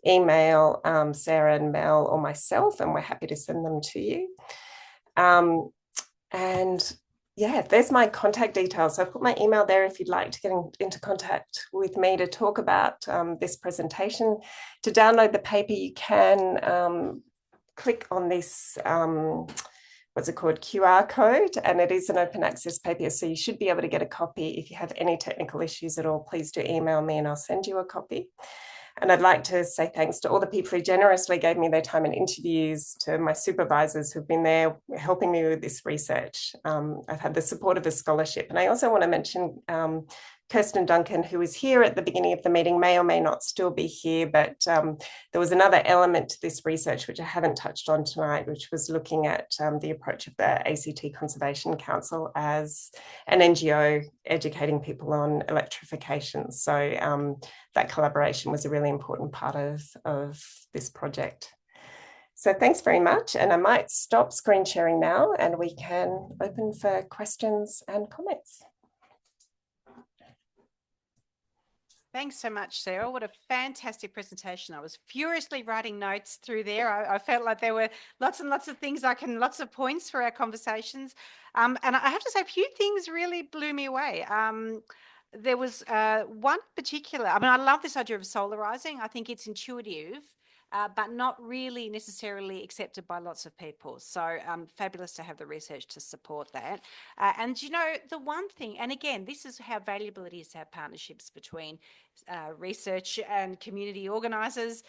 email Sarah and Mel or myself, and we're happy to send them to you. And yeah, there's my contact details. So I've put my email there if you'd like to get into contact with me to talk about this presentation. To download the paper, you can click on this, what's it called, QR code, and it is an open access paper, so you should be able to get a copy. If you have any technical issues at all, please do email me and I'll send you a copy. And I'd like to say thanks to all the people who generously gave me their time in interviews, to my supervisors who've been there helping me with this research. I've had the support of a scholarship. And I also want to mention Kirsten Duncan, who was here at the beginning of the meeting, may or may not still be here, but there was another element to this research which I haven't touched on tonight, which was looking at the approach of the ACT Conservation Council as an NGO educating people on electrification. So that collaboration was a really important part of this project. So thanks very much. And I might stop screen sharing now and we can open for questions and comments. Thanks so much, Sarah. What a fantastic presentation. I was furiously writing notes through there. I felt like there were lots and lots of things lots of points for our conversations. And I have to say, a few things really blew me away. There was one particular, I mean, I love this idea of solarizing. I think it's intuitive, but not really necessarily accepted by lots of people. So fabulous to have the research to support that. And, you know, the one thing, and again, this is how valuable it is to have partnerships between research and community organisers,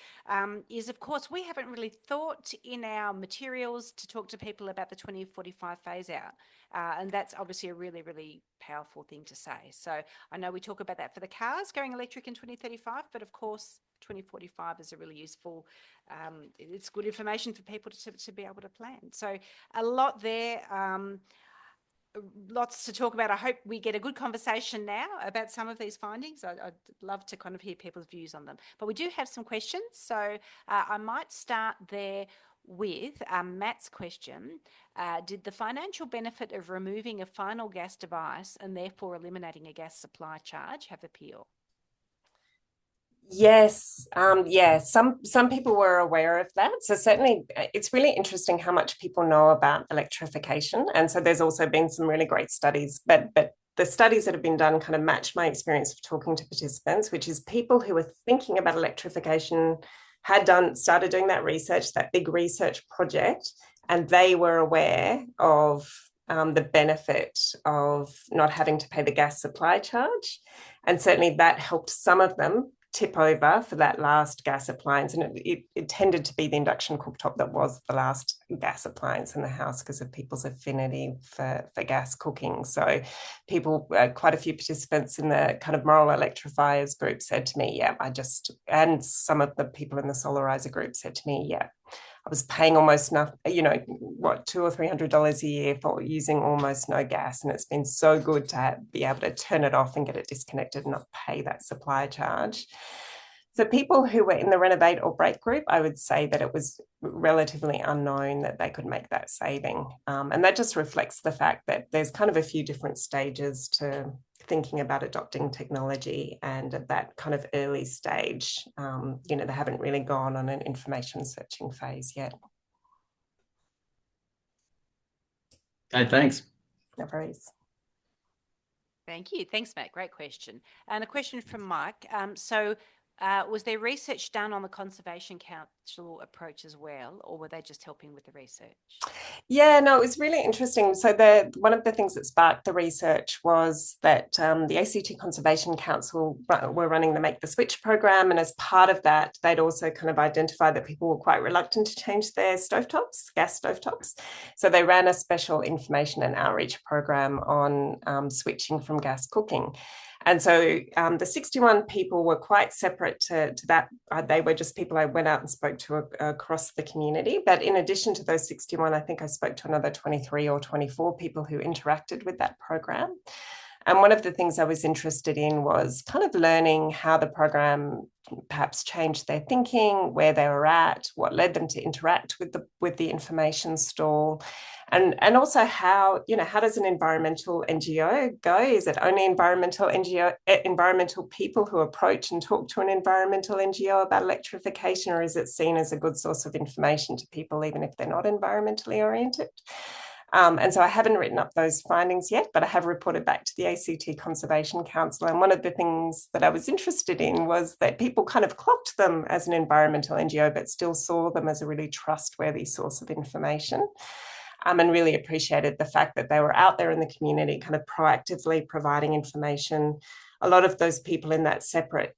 is, of course, we haven't really thought in our materials to talk to people about the 2045 phase out. And that's obviously a really, really powerful thing to say. So I know we talk about that for the cars going electric in 2035, but of course, 2045 is a really useful, it's good information for people to be able to plan. So a lot there. Lots to talk about. I hope we get a good conversation now about some of these findings. I'd love to kind of hear people's views on them. But we do have some questions. So I might start there with Matt's question. Did the financial benefit of removing a final gas device and therefore eliminating a gas supply charge have appeal? Yes, some people were aware of that. So certainly it's really interesting how much people know about electrification. And so there's also been some really great studies, but the studies that have been done kind of match my experience of talking to participants, which is people who were thinking about electrification started doing that research, that big research project, and they were aware of the benefit of not having to pay the gas supply charge. And certainly that helped some of them tip over for that last gas appliance. And it tended to be the induction cooktop that was the last gas appliance in the house because of people's affinity for gas cooking. So people, quite a few participants in the kind of moral electrifiers group said to me, and some of the people in the solarizer group said to me, I was paying almost nothing, $200 or $300 a year for using almost no gas. And it's been so good to be able to turn it off and get it disconnected and not pay that supply charge. For people who were in the renovate or break group, I would say that it was relatively unknown that they could make that saving. And that just reflects the fact that there's kind of a few different stages to thinking about adopting technology, and at that kind of early stage, they haven't really gone on an information searching phase yet. Okay, thanks. No worries. Thank you. Thanks, Matt. Great question. And a question from Mike. Was there research done on the Conservation Council approach as well, or were they just helping with the research? Yeah, no, it was really interesting. So one of the things that sparked the research was that the ACT Conservation Council were running the Make the Switch program, and as part of that, they'd also kind of identified that people were quite reluctant to change their stovetops, gas stovetops. So they ran a special information and outreach program on switching from gas cooking. And so the 61 people were quite separate to that. They were just people I went out and spoke to across the community. But in addition to those 61, I think I spoke to another 23 or 24 people who interacted with that program. And one of the things I was interested in was kind of learning how the program perhaps changed their thinking, where they were at, what led them to interact with the information stall, and also how does an environmental NGO go? Is it only environmental people who approach and talk to an environmental NGO about electrification, or is it seen as a good source of information to people even if they're not environmentally oriented? And so I haven't written up those findings yet, but I have reported back to the ACT Conservation Council. And one of the things that I was interested in was that people kind of clocked them as an environmental NGO, but still saw them as a really trustworthy source of information. And really appreciated the fact that they were out there in the community, kind of proactively providing information. A lot of those people in that separate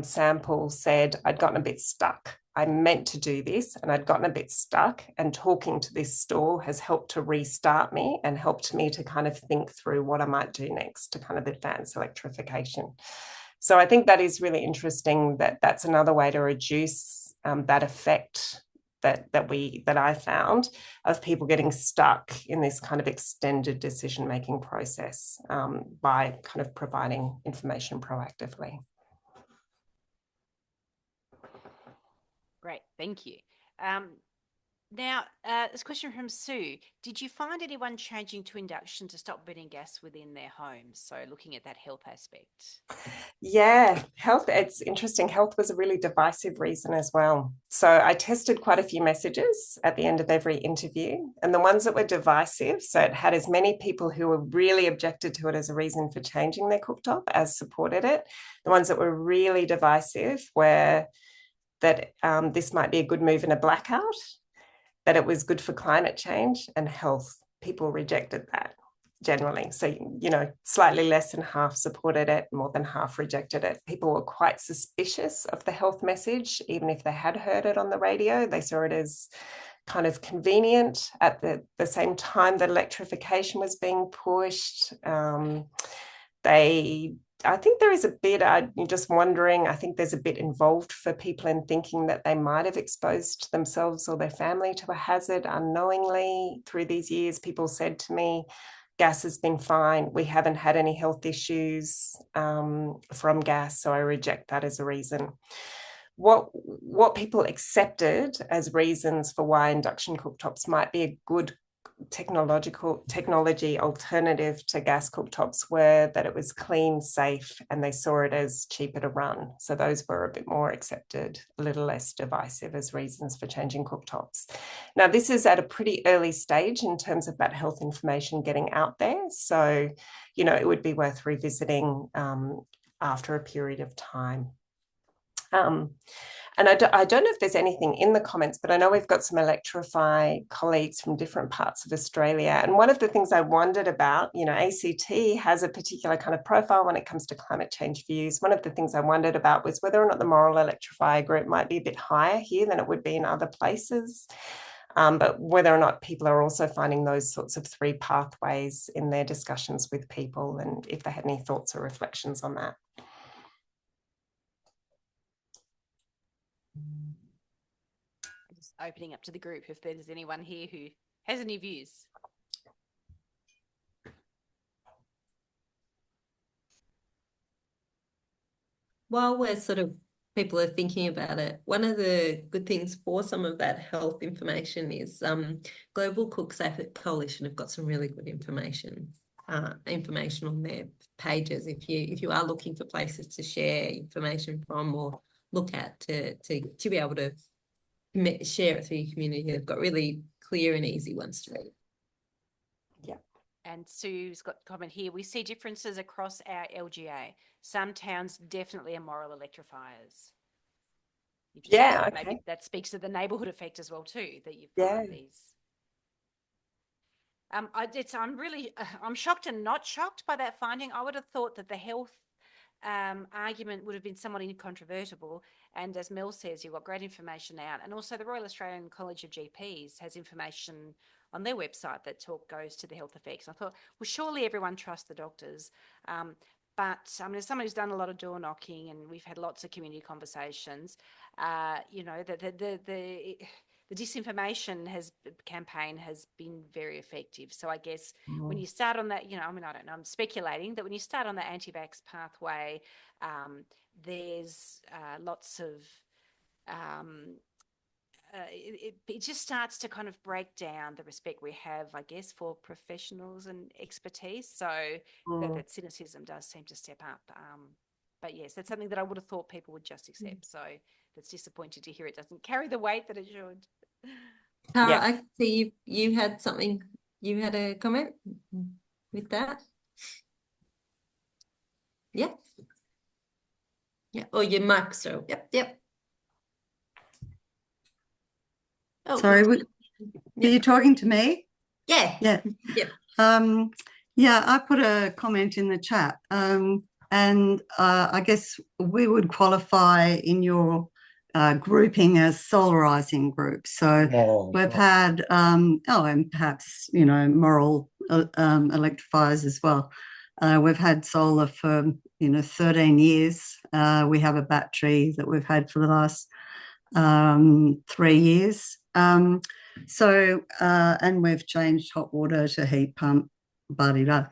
sample said, I'd gotten a bit stuck. I meant to do this and I'd gotten a bit stuck, and talking to this stall has helped to restart me and helped me to kind of think through what I might do next to kind of advance electrification. So I think that is really interesting, that's another way to reduce that effect that I found of people getting stuck in this kind of extended decision-making process by kind of providing information proactively. Great, thank you. Now, this question from Sue. Did you find anyone changing to induction to stop burning gas within their homes? So looking at that health aspect. Yeah, health, it's interesting. Health was a really divisive reason as well. So I tested quite a few messages at the end of every interview, and the ones that were divisive, so it had as many people who were really objected to it as a reason for changing their cooktop as supported it. The ones that were really divisive were that this might be a good move in a blackout, that it was good for climate change and health. People rejected that generally. So, slightly less than half supported it, more than half rejected it. People were quite suspicious of the health message, even if they had heard it on the radio. They saw it as kind of convenient at the same time that electrification was being pushed. I think there is a bit, I'm just wondering, I think there's a bit involved for people in thinking that they might have exposed themselves or their family to a hazard unknowingly through these years. People said to me, gas has been fine. We haven't had any health issues from gas, so I reject that as a reason. What people accepted as reasons for why induction cooktops might be a good technology alternative to gas cooktops were that it was clean, safe, and they saw it as cheaper to run. So those were a bit more accepted, a little less divisive as reasons for changing cooktops. Now, this is at a pretty early stage in terms of that health information getting out there. So, it would be worth revisiting after a period of time. And I don't know if there's anything in the comments, but I know we've got some Electrify colleagues from different parts of Australia. And one of the things I wondered about, ACT has a particular kind of profile when it comes to climate change views. One of the things I wondered about was whether or not the Moral Electrify group might be a bit higher here than it would be in other places. But whether or not people are also finding those sorts of three pathways in their discussions with people, and if they had any thoughts or reflections on that. Just opening up to the group if there's anyone here who has any views. While we're people are thinking about it, one of the good things for some of that health information is Global Cook Safe Coalition have got some really good information on their pages. If you are looking for places to share information from or look at to be able to share it through your community, they've got really clear and easy ones to read. Yeah. And Sue's got a comment here. We see differences across our LGA. Some towns definitely are moral electrifiers. Yeah, okay. Maybe that speaks to the neighbourhood effect as well too, that you Yeah. find these. I'm shocked and not shocked by that finding. I would have thought that the health argument would have been somewhat incontrovertible. And as Mel says, you've got great information out. And also the Royal Australian College of GPs has information on their website that goes to the health effects. I thought, well, surely everyone trusts the doctors. But I mean, as someone who's done a lot of door knocking and we've had lots of community conversations, you know, the disinformation campaign has been very effective. So I guess when you start on that, you know, I mean, I don't know, I'm speculating that when you start on the anti-vax pathway, there's lots of it just starts to kind of break down the respect we have, I guess, for professionals and expertise. So that cynicism does seem to step up. But yes, that's something that I would have thought people would just accept. So that's disappointing to hear it doesn't carry the weight that it should. Tara, I see you had something. You had a comment with that? Yeah. Yeah. Oh, your mic. So yep. Oh, sorry, were you talking to me? Yeah. Yeah, I put a comment in the chat, and I guess we would qualify in your grouping as solarizing groups. So we've had, and perhaps, you know, moral electrifiers as well. We've had solar for, 13 years. We have a battery that we've had for the last 3 years. And we've changed hot water to heat pump, blah.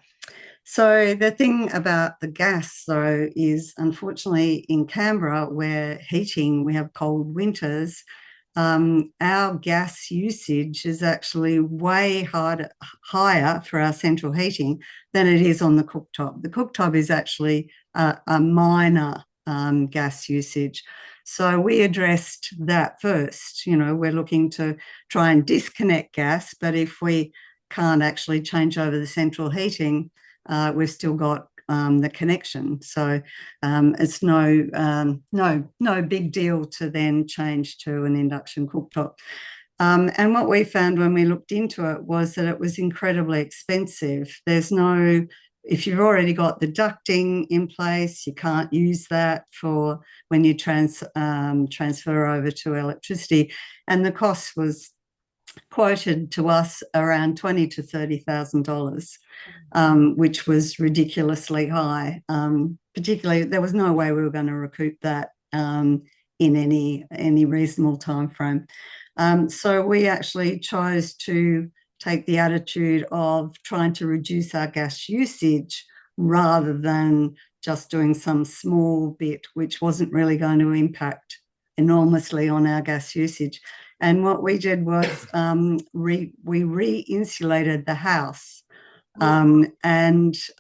So the thing about the gas, though, is unfortunately in Canberra, where we have cold winters, our gas usage is actually way higher for our central heating than it is on the cooktop. The cooktop is actually a minor gas usage. So we addressed that first. You know, we're looking to try and disconnect gas, but if we can't actually change over the central heating, we've still got the connection. So it's no big deal to then change to an induction cooktop. And what we found when we looked into it was that it was incredibly expensive. If you've already got the ducting in place, you can't use that for when you transfer over to electricity. And the cost was quoted to us around $20,000 to $30,000, which was ridiculously high. Particularly, there was no way we were going to recoup that in any reasonable time frame. So we actually chose to take the attitude of trying to reduce our gas usage rather than just doing some small bit, which wasn't really going to impact enormously on our gas usage. And what we did was we re-insulated the house. And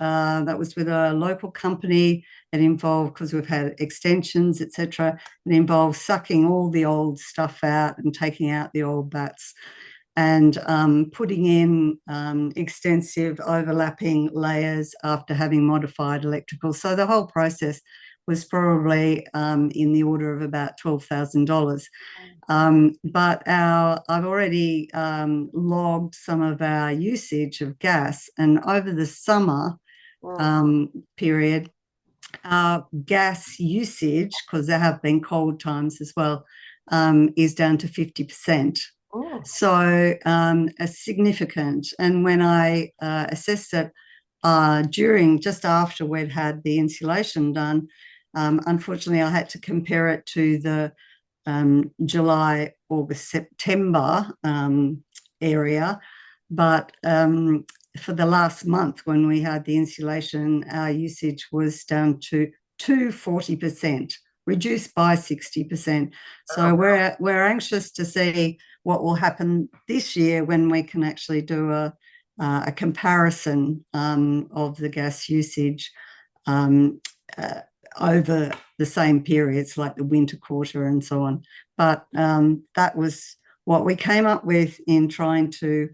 that was with a local company. It involved, because we've had extensions, etc., it involved sucking all the old stuff out and taking out the old bats and putting in extensive overlapping layers after having modified electrical. So the whole process was probably in the order of about $12,000. But I've already logged some of our usage of gas, and over the summer period, our gas usage, because there have been cold times as well, is down to 50%. So a significant. And when I assessed it just after we'd had the insulation done, unfortunately, I had to compare it to the July, August, September area. But for the last month, when we had the insulation, our usage was down to 40%, reduced by 60%. So we're anxious to see what will happen this year when we can actually do a comparison of the gas usage over the same periods, like the winter quarter and so on. But that was what we came up with in trying to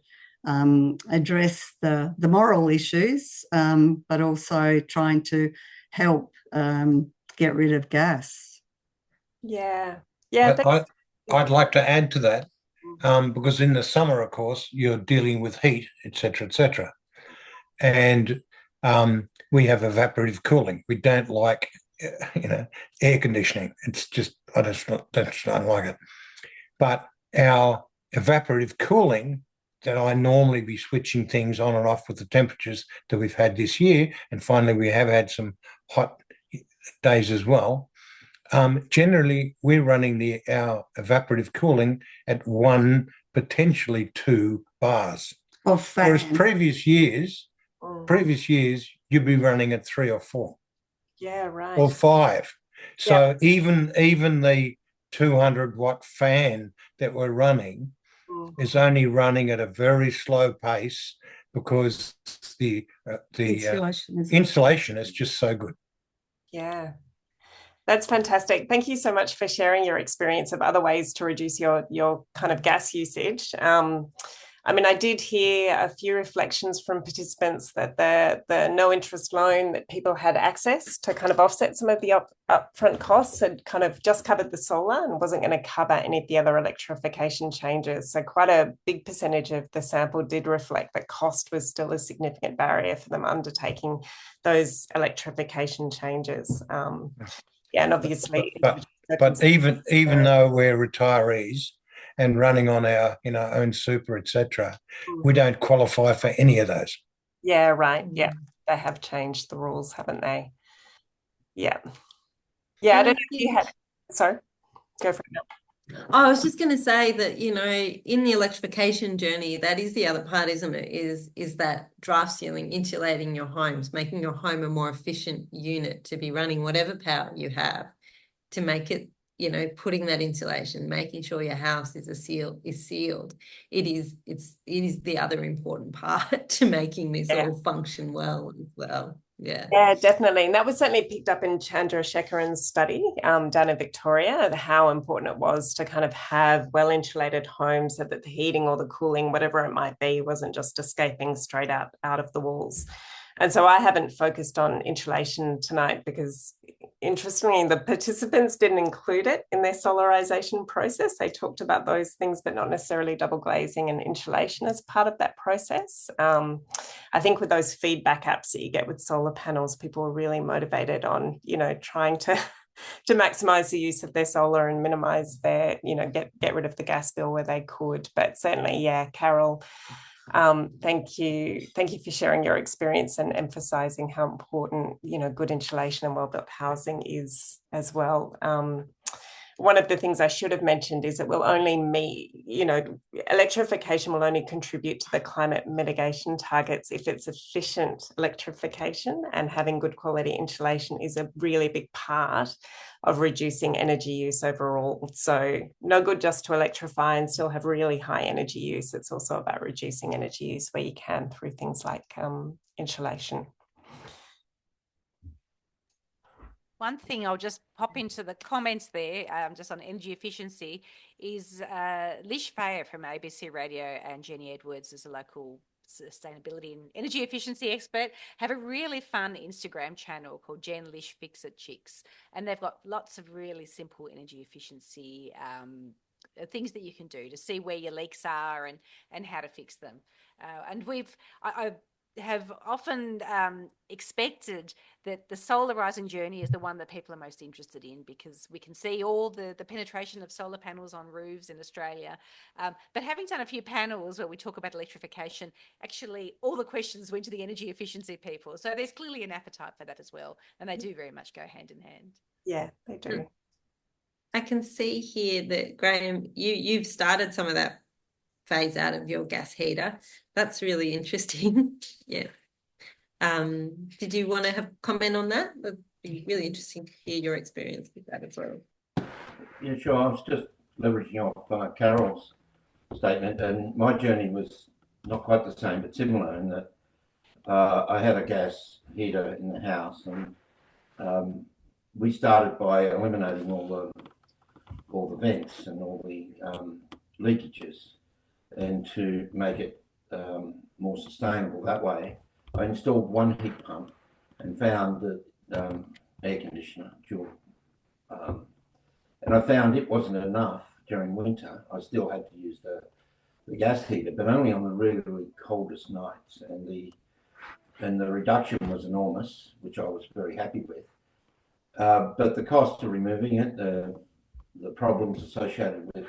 address the moral issues, but also trying to help get rid of gas. Yeah. I'd like to add to that, because in the summer, of course, you're dealing with heat, etc., etc., and we have evaporative cooling. We don't like, air conditioning. It's just I just don't like it. But our evaporative cooling, that I normally be switching things on and off with the temperatures that we've had this year, and finally we have had some hot days as well. Generally, we're running our evaporative cooling at 1, potentially 2 bars. Of fan. Whereas previous years, you'd be running at 3 or 4. Yeah, right. Or 5. So even the 200-watt fan that we're running is only running at a very slow pace because the insulation is just so good. Yeah. That's fantastic. Thank you so much for sharing your experience of other ways to reduce your kind of gas usage. I mean, I did hear a few reflections from participants that the no interest loan that people had access to kind of offset some of the upfront costs had kind of just covered the solar and wasn't going to cover any of the other electrification changes. So quite a big percentage of the sample did reflect that cost was still a significant barrier for them undertaking those electrification changes. And obviously, but even though we're retirees and running on our own super, etc., we don't qualify for any of those. Yeah, right. Yeah, they have changed the rules, haven't they? Yeah. I don't know if you had. Sorry, go for it now. I was just going to say that, in the electrification journey, that is the other part, isn't it? Is that draft sealing, insulating your homes, making your home a more efficient unit to be running whatever power you have, to make it, putting that insulation, making sure your house is sealed. It is the other important part to making this all function well as well. Yeah, definitely. And that was certainly picked up in Chandrasekharan's study down in Victoria, how important it was to kind of have well-insulated homes so that the heating or the cooling, whatever it might be, wasn't just escaping straight out of the walls. And so I haven't focused on insulation tonight because, interestingly, the participants didn't include it in their solarization process. They talked about those things, but not necessarily double glazing and insulation as part of that process. I think with those feedback apps that you get with solar panels, people are really motivated on, trying to maximize the use of their solar and minimize their, get rid of the gas bill where they could. But certainly, Carol, thank you for sharing your experience and emphasizing how important good insulation and well-built housing is as well. One of the things I should have mentioned is it will only electrification will only contribute to the climate mitigation targets if it's efficient electrification, and having good quality insulation is a really big part of reducing energy use overall. So no good just to electrify and still have really high energy use. It's also about reducing energy use where you can through things like insulation. One thing I'll just pop into the comments there, just on energy efficiency, is Lish Fayer from ABC Radio and Jenny Edwards is a local sustainability and energy efficiency expert, have a really fun Instagram channel called Jen Lish Fix It Chicks, and they've got lots of really simple energy efficiency things that you can do to see where your leaks are and how to fix them. And I have often expected that the solarizing journey is the one that people are most interested in, because we can see all the penetration of solar panels on roofs in Australia. But having done a few panels where we talk about electrification, actually all the questions went to the energy efficiency people. So there's clearly an appetite for that as well. And they do very much go hand in hand. Yeah, they do. I can see here that, Graham, you've started some of that phase out of your gas heater. That's really interesting. Yeah. Did you want to have comment on that? It'd be really interesting to hear your experience with that as well. Yeah, sure. I was just leveraging off Carol's statement, and my journey was not quite the same, but similar in that I had a gas heater in the house, and we started by eliminating all the vents and all the leakages, and to make it more sustainable that way, I installed one heat pump and found that air conditioner, dual, and I found it wasn't enough during winter. I still had to use the gas heater, but only on the really, really coldest nights, and the reduction was enormous, which I was very happy with. But the cost of removing it, the problems associated with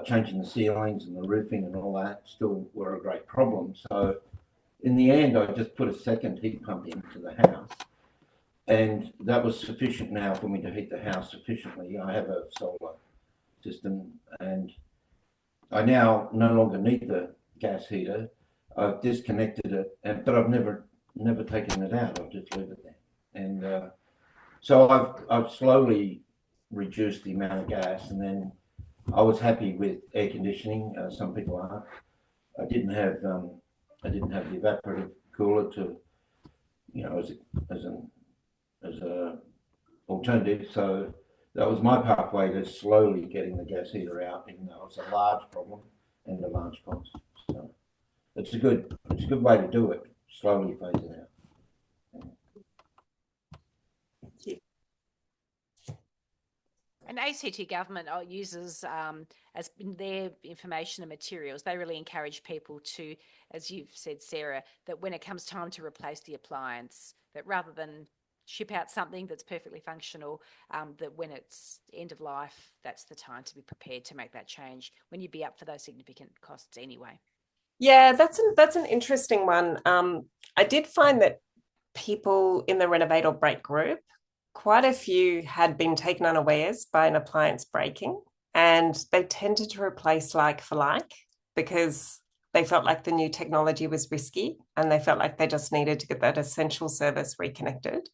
changing the ceilings and the roofing and all that still were a great problem. So in the end, I just put a second heat pump into the house, and that was sufficient now for me to heat the house sufficiently. I have a solar system, and I now no longer need the gas heater. I've disconnected it, but I've never taken it out. I'll just leave it there, and so I've slowly reduced the amount of gas, and then I was happy with air conditioning. Some people aren't. I didn't have the evaporative cooler to, as a alternative. So that was my pathway to slowly getting the gas heater out, even though it's a large problem and a large cost. So it's a good way to do it. Slowly phase it out. And ACT government uses, as in their information and materials, they really encourage people to, as you've said, Sarah, that when it comes time to replace the appliance, that rather than ship out something that's perfectly functional, that when it's end of life, that's the time to be prepared to make that change when you'd be up for those significant costs anyway. Yeah, that's an interesting one. I did find that people in the Renovate or Break group, quite a few had been taken unawares by an appliance breaking, and they tended to replace like for like because they felt like the new technology was risky and they felt like they just needed to get that essential service reconnected.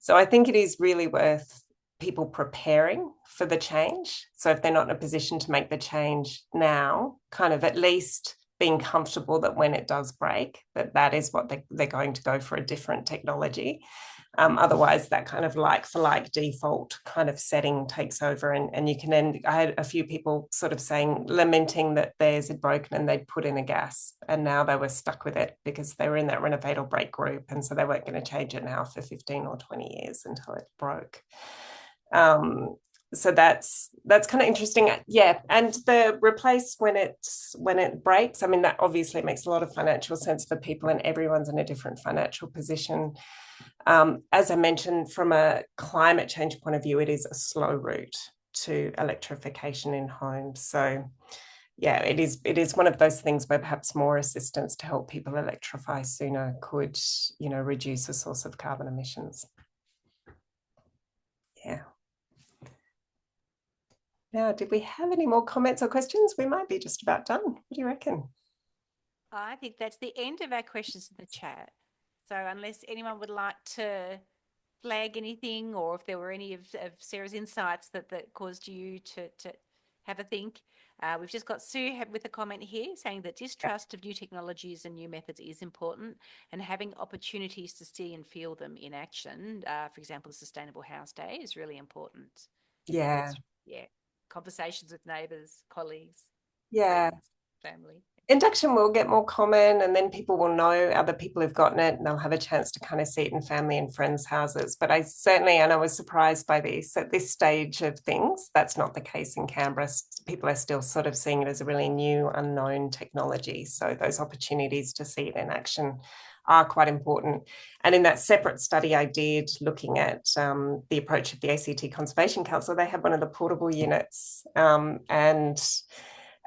So I think it is really worth people preparing for the change. So if they're not in a position to make the change now, kind of at least being comfortable that when it does break, that is what they're going to go for a different technology. Otherwise, that kind of like for like default kind of setting takes over, and you can end. I had a few people sort of lamenting that theirs had broken and they'd put in a gas, and now they were stuck with it because they were in that Renovate or Break group, and so they weren't going to change it now for 15 or 20 years until it broke. So that's kind of interesting. Yeah, and the replace when it breaks, I mean, that obviously makes a lot of financial sense for people, and everyone's in a different financial position. As I mentioned, from a climate change point of view, it is a slow route to electrification in homes. So yeah, it is one of those things where perhaps more assistance to help people electrify sooner could, reduce the source of carbon emissions. Yeah. Now, did we have any more comments or questions? We might be just about done. What do you reckon? I think that's the end of our questions in the chat. So unless anyone would like to flag anything, or if there were any of Sarah's insights that caused you to have a think. We've just got Sue with a comment here saying that distrust of new technologies and new methods is important, and having opportunities to see and feel them in action, for example, the Sustainable House Day, is really important. Yeah. Yeah. Conversations with neighbours, colleagues, yeah, friends, family. Induction will get more common, and then people will know other people who've gotten it, and they'll have a chance to kind of see it in family and friends' houses. But I was surprised by this. At this stage of things, that's not the case in Canberra. People are still sort of seeing it as a really new, unknown technology. So those opportunities to see it in action are quite important. And in that separate study I did looking at the approach of the ACT Conservation Council, they had one of the portable units, and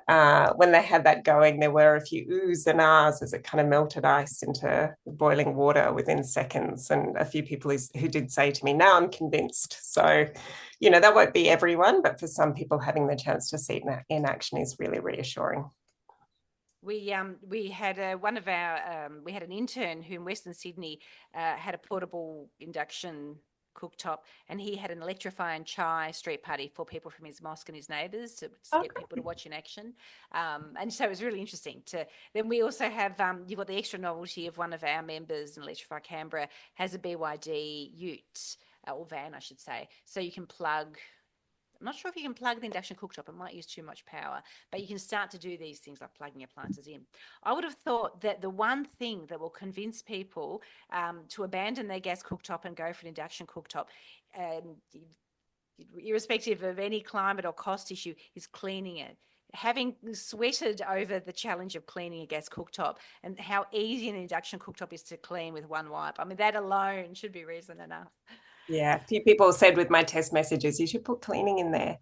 when they had that going, there were a few oohs and ahs as it kind of melted ice into boiling water within seconds. And a few people who did say to me, now I'm convinced. So, that won't be everyone, but for some people, having the chance to see it in action is really reassuring. We had we had an intern who in Western Sydney had a portable induction cooktop, and he had an electrifying chai street party for people from his mosque and his neighbours to get people to watch in action, and so it was really interesting. Then we also have you've got the extra novelty of one of our members in Electrify Canberra has a BYD ute or van, I should say, so you can plug I'm not sure if you can plug the induction cooktop. It might use too much power, but you can start to do these things like plugging appliances in. I would have thought that the one thing that will convince people to abandon their gas cooktop and go for an induction cooktop, irrespective of any climate or cost issue, is cleaning it. Having sweated over the challenge of cleaning a gas cooktop and how easy an induction cooktop is to clean with one wipe, I mean, that alone should be reason enough. Yeah, a few people said with my test messages, you should put cleaning in there.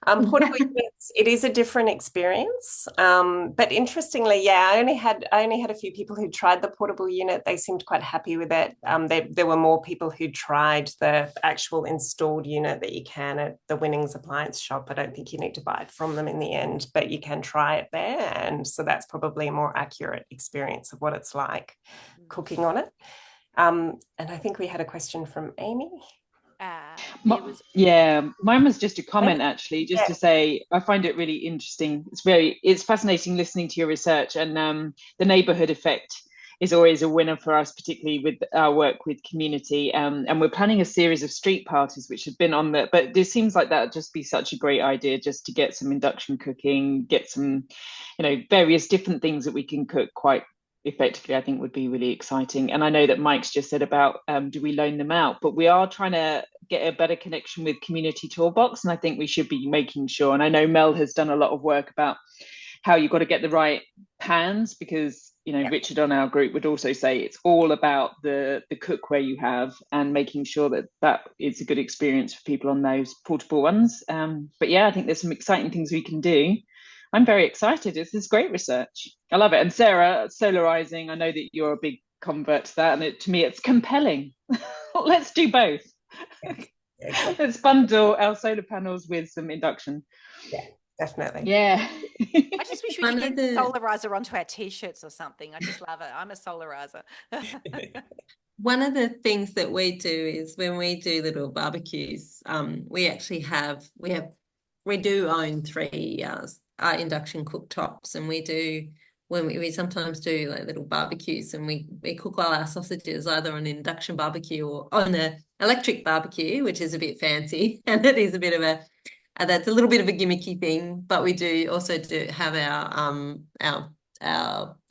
Portable units, it is a different experience. But interestingly, yeah, I only had a few people who tried the portable unit. They seemed quite happy with it. There were more people who tried the actual installed unit that you can at the Winnings appliance shop. I don't think you need to buy it from them in the end, but you can try it there. And so that's probably a more accurate experience of what it's like cooking on it. And I think we had a question from Amy. Mine was just a comment, actually, just to say I find it really interesting. It's fascinating listening to your research, and the neighbourhood effect is always a winner for us, particularly with our work with community. And we're planning a series of street parties, which have been on the, but it seems like that would just be such a great idea, just to get some induction cooking, get some, various different things that we can cook quite effectively. I think would be really exciting. And I know that Mike's just said about do we loan them out, but we are trying to get a better connection with Community Toolbox, and I think we should be making sure, and I know Mel has done a lot of work about how you've got to get the right pans, because Richard on our group would also say it's all about the cookware you have and making sure that is a good experience for people on those portable ones. But yeah, I think there's some exciting things we can do. I'm very excited. This is great research. I love it. And Sarah, solarizing, I know that you're a big convert to that, and to me it's compelling. Let's do both. Let's bundle our solar panels with some induction. Yeah, definitely. Yeah. I just wish we could get solarizer onto our t-shirts or something. I just love it. I'm a solarizer. One of the things that we do is when we do little barbecues, we do own 3 induction cooktops, and we sometimes do like little barbecues, and we cook all our sausages either on an induction barbecue or on an electric barbecue, which is a bit fancy, and it is a bit of that's a little bit of a gimmicky thing. But we do also have our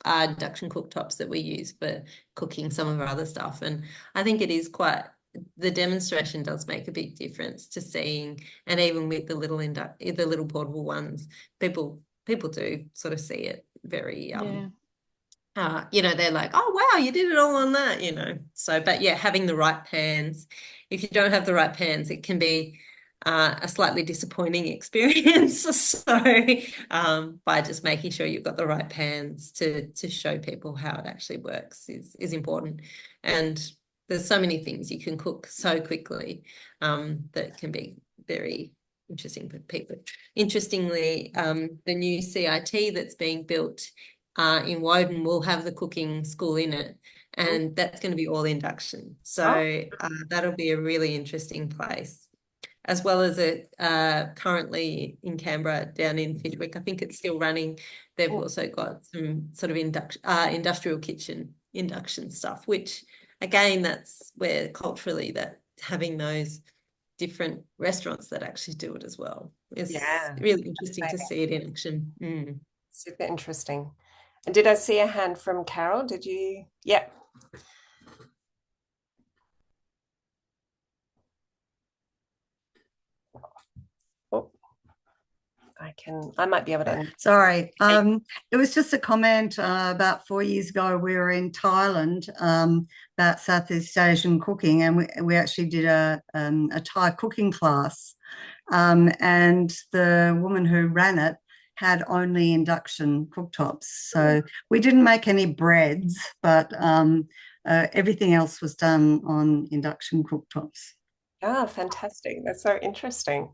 induction cooktops that we use for cooking some of our other stuff, and I think it is the demonstration does make a big difference to seeing, and even with the little portable ones, people do sort of see it very they're like, oh wow, you did it all on that, so. But yeah, having the right pans, if you don't have the right pans, it can be a slightly disappointing experience. So by just making sure you've got the right pans to show people how it actually works is important. And there's so many things you can cook so quickly that can be very interesting for people. Interestingly, the new CIT that's being built in Woden will have the cooking school in it, and that's going to be all induction. So that'll be a really interesting place. As well as currently in Canberra, down in Fishwick, I think it's still running. They've also got some sort of industrial kitchen induction stuff, which again, that's where culturally that having those different restaurants that actually do it as well is really interesting to see it in action. Super interesting. And did I see a hand from Carol? Did you? Yeah. I might be able to. Sorry. It was just a comment. About 4 years ago, we were in Thailand about Southeast Asian cooking, and we actually did a Thai cooking class. And the woman who ran it had only induction cooktops. So we didn't make any breads, but everything else was done on induction cooktops. Ah, fantastic. That's so interesting.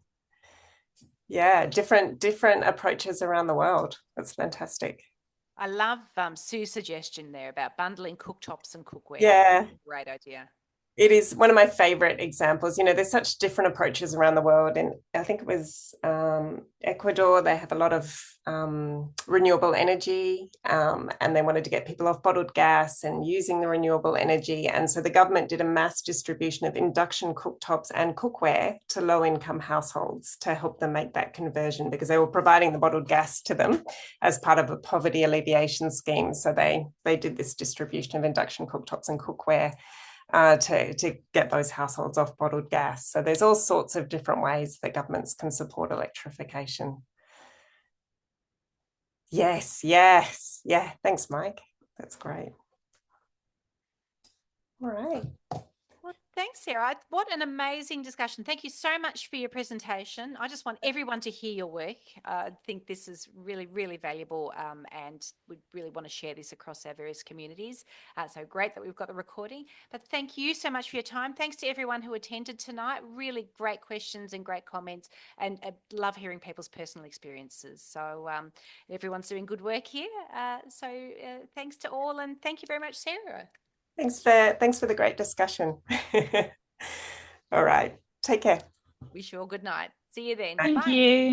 Yeah, different approaches around the world. That's fantastic. I love Sue's suggestion there about bundling cooktops and cookware. Yeah. Great idea. It is one of my favorite examples. You know, there's such different approaches around the world. And I think it was Ecuador, they have a lot of renewable energy, and they wanted to get people off bottled gas and using the renewable energy. And so the government did a mass distribution of induction cooktops and cookware to low-income households to help them make that conversion, because they were providing the bottled gas to them as part of a poverty alleviation scheme. So they did this distribution of induction cooktops and cookware to get those households off bottled gas. So there's all sorts of different ways that governments can support electrification. Yes. Yeah, thanks, Mike. That's great. All right. Well, thanks, Sarah. What an amazing discussion. Thank you so much for your presentation. I just want everyone to hear your work. I think this is really, really valuable, and we really want to share this across our various communities. So great that we've got the recording. But thank you so much for your time. Thanks to everyone who attended tonight. Really great questions and great comments, and I love hearing people's personal experiences. So everyone's doing good work here. So thanks to all, and thank you very much, Sarah. Thanks for the great discussion. All right. Take care. Wish you all good night. See you then. Thank Bye. you.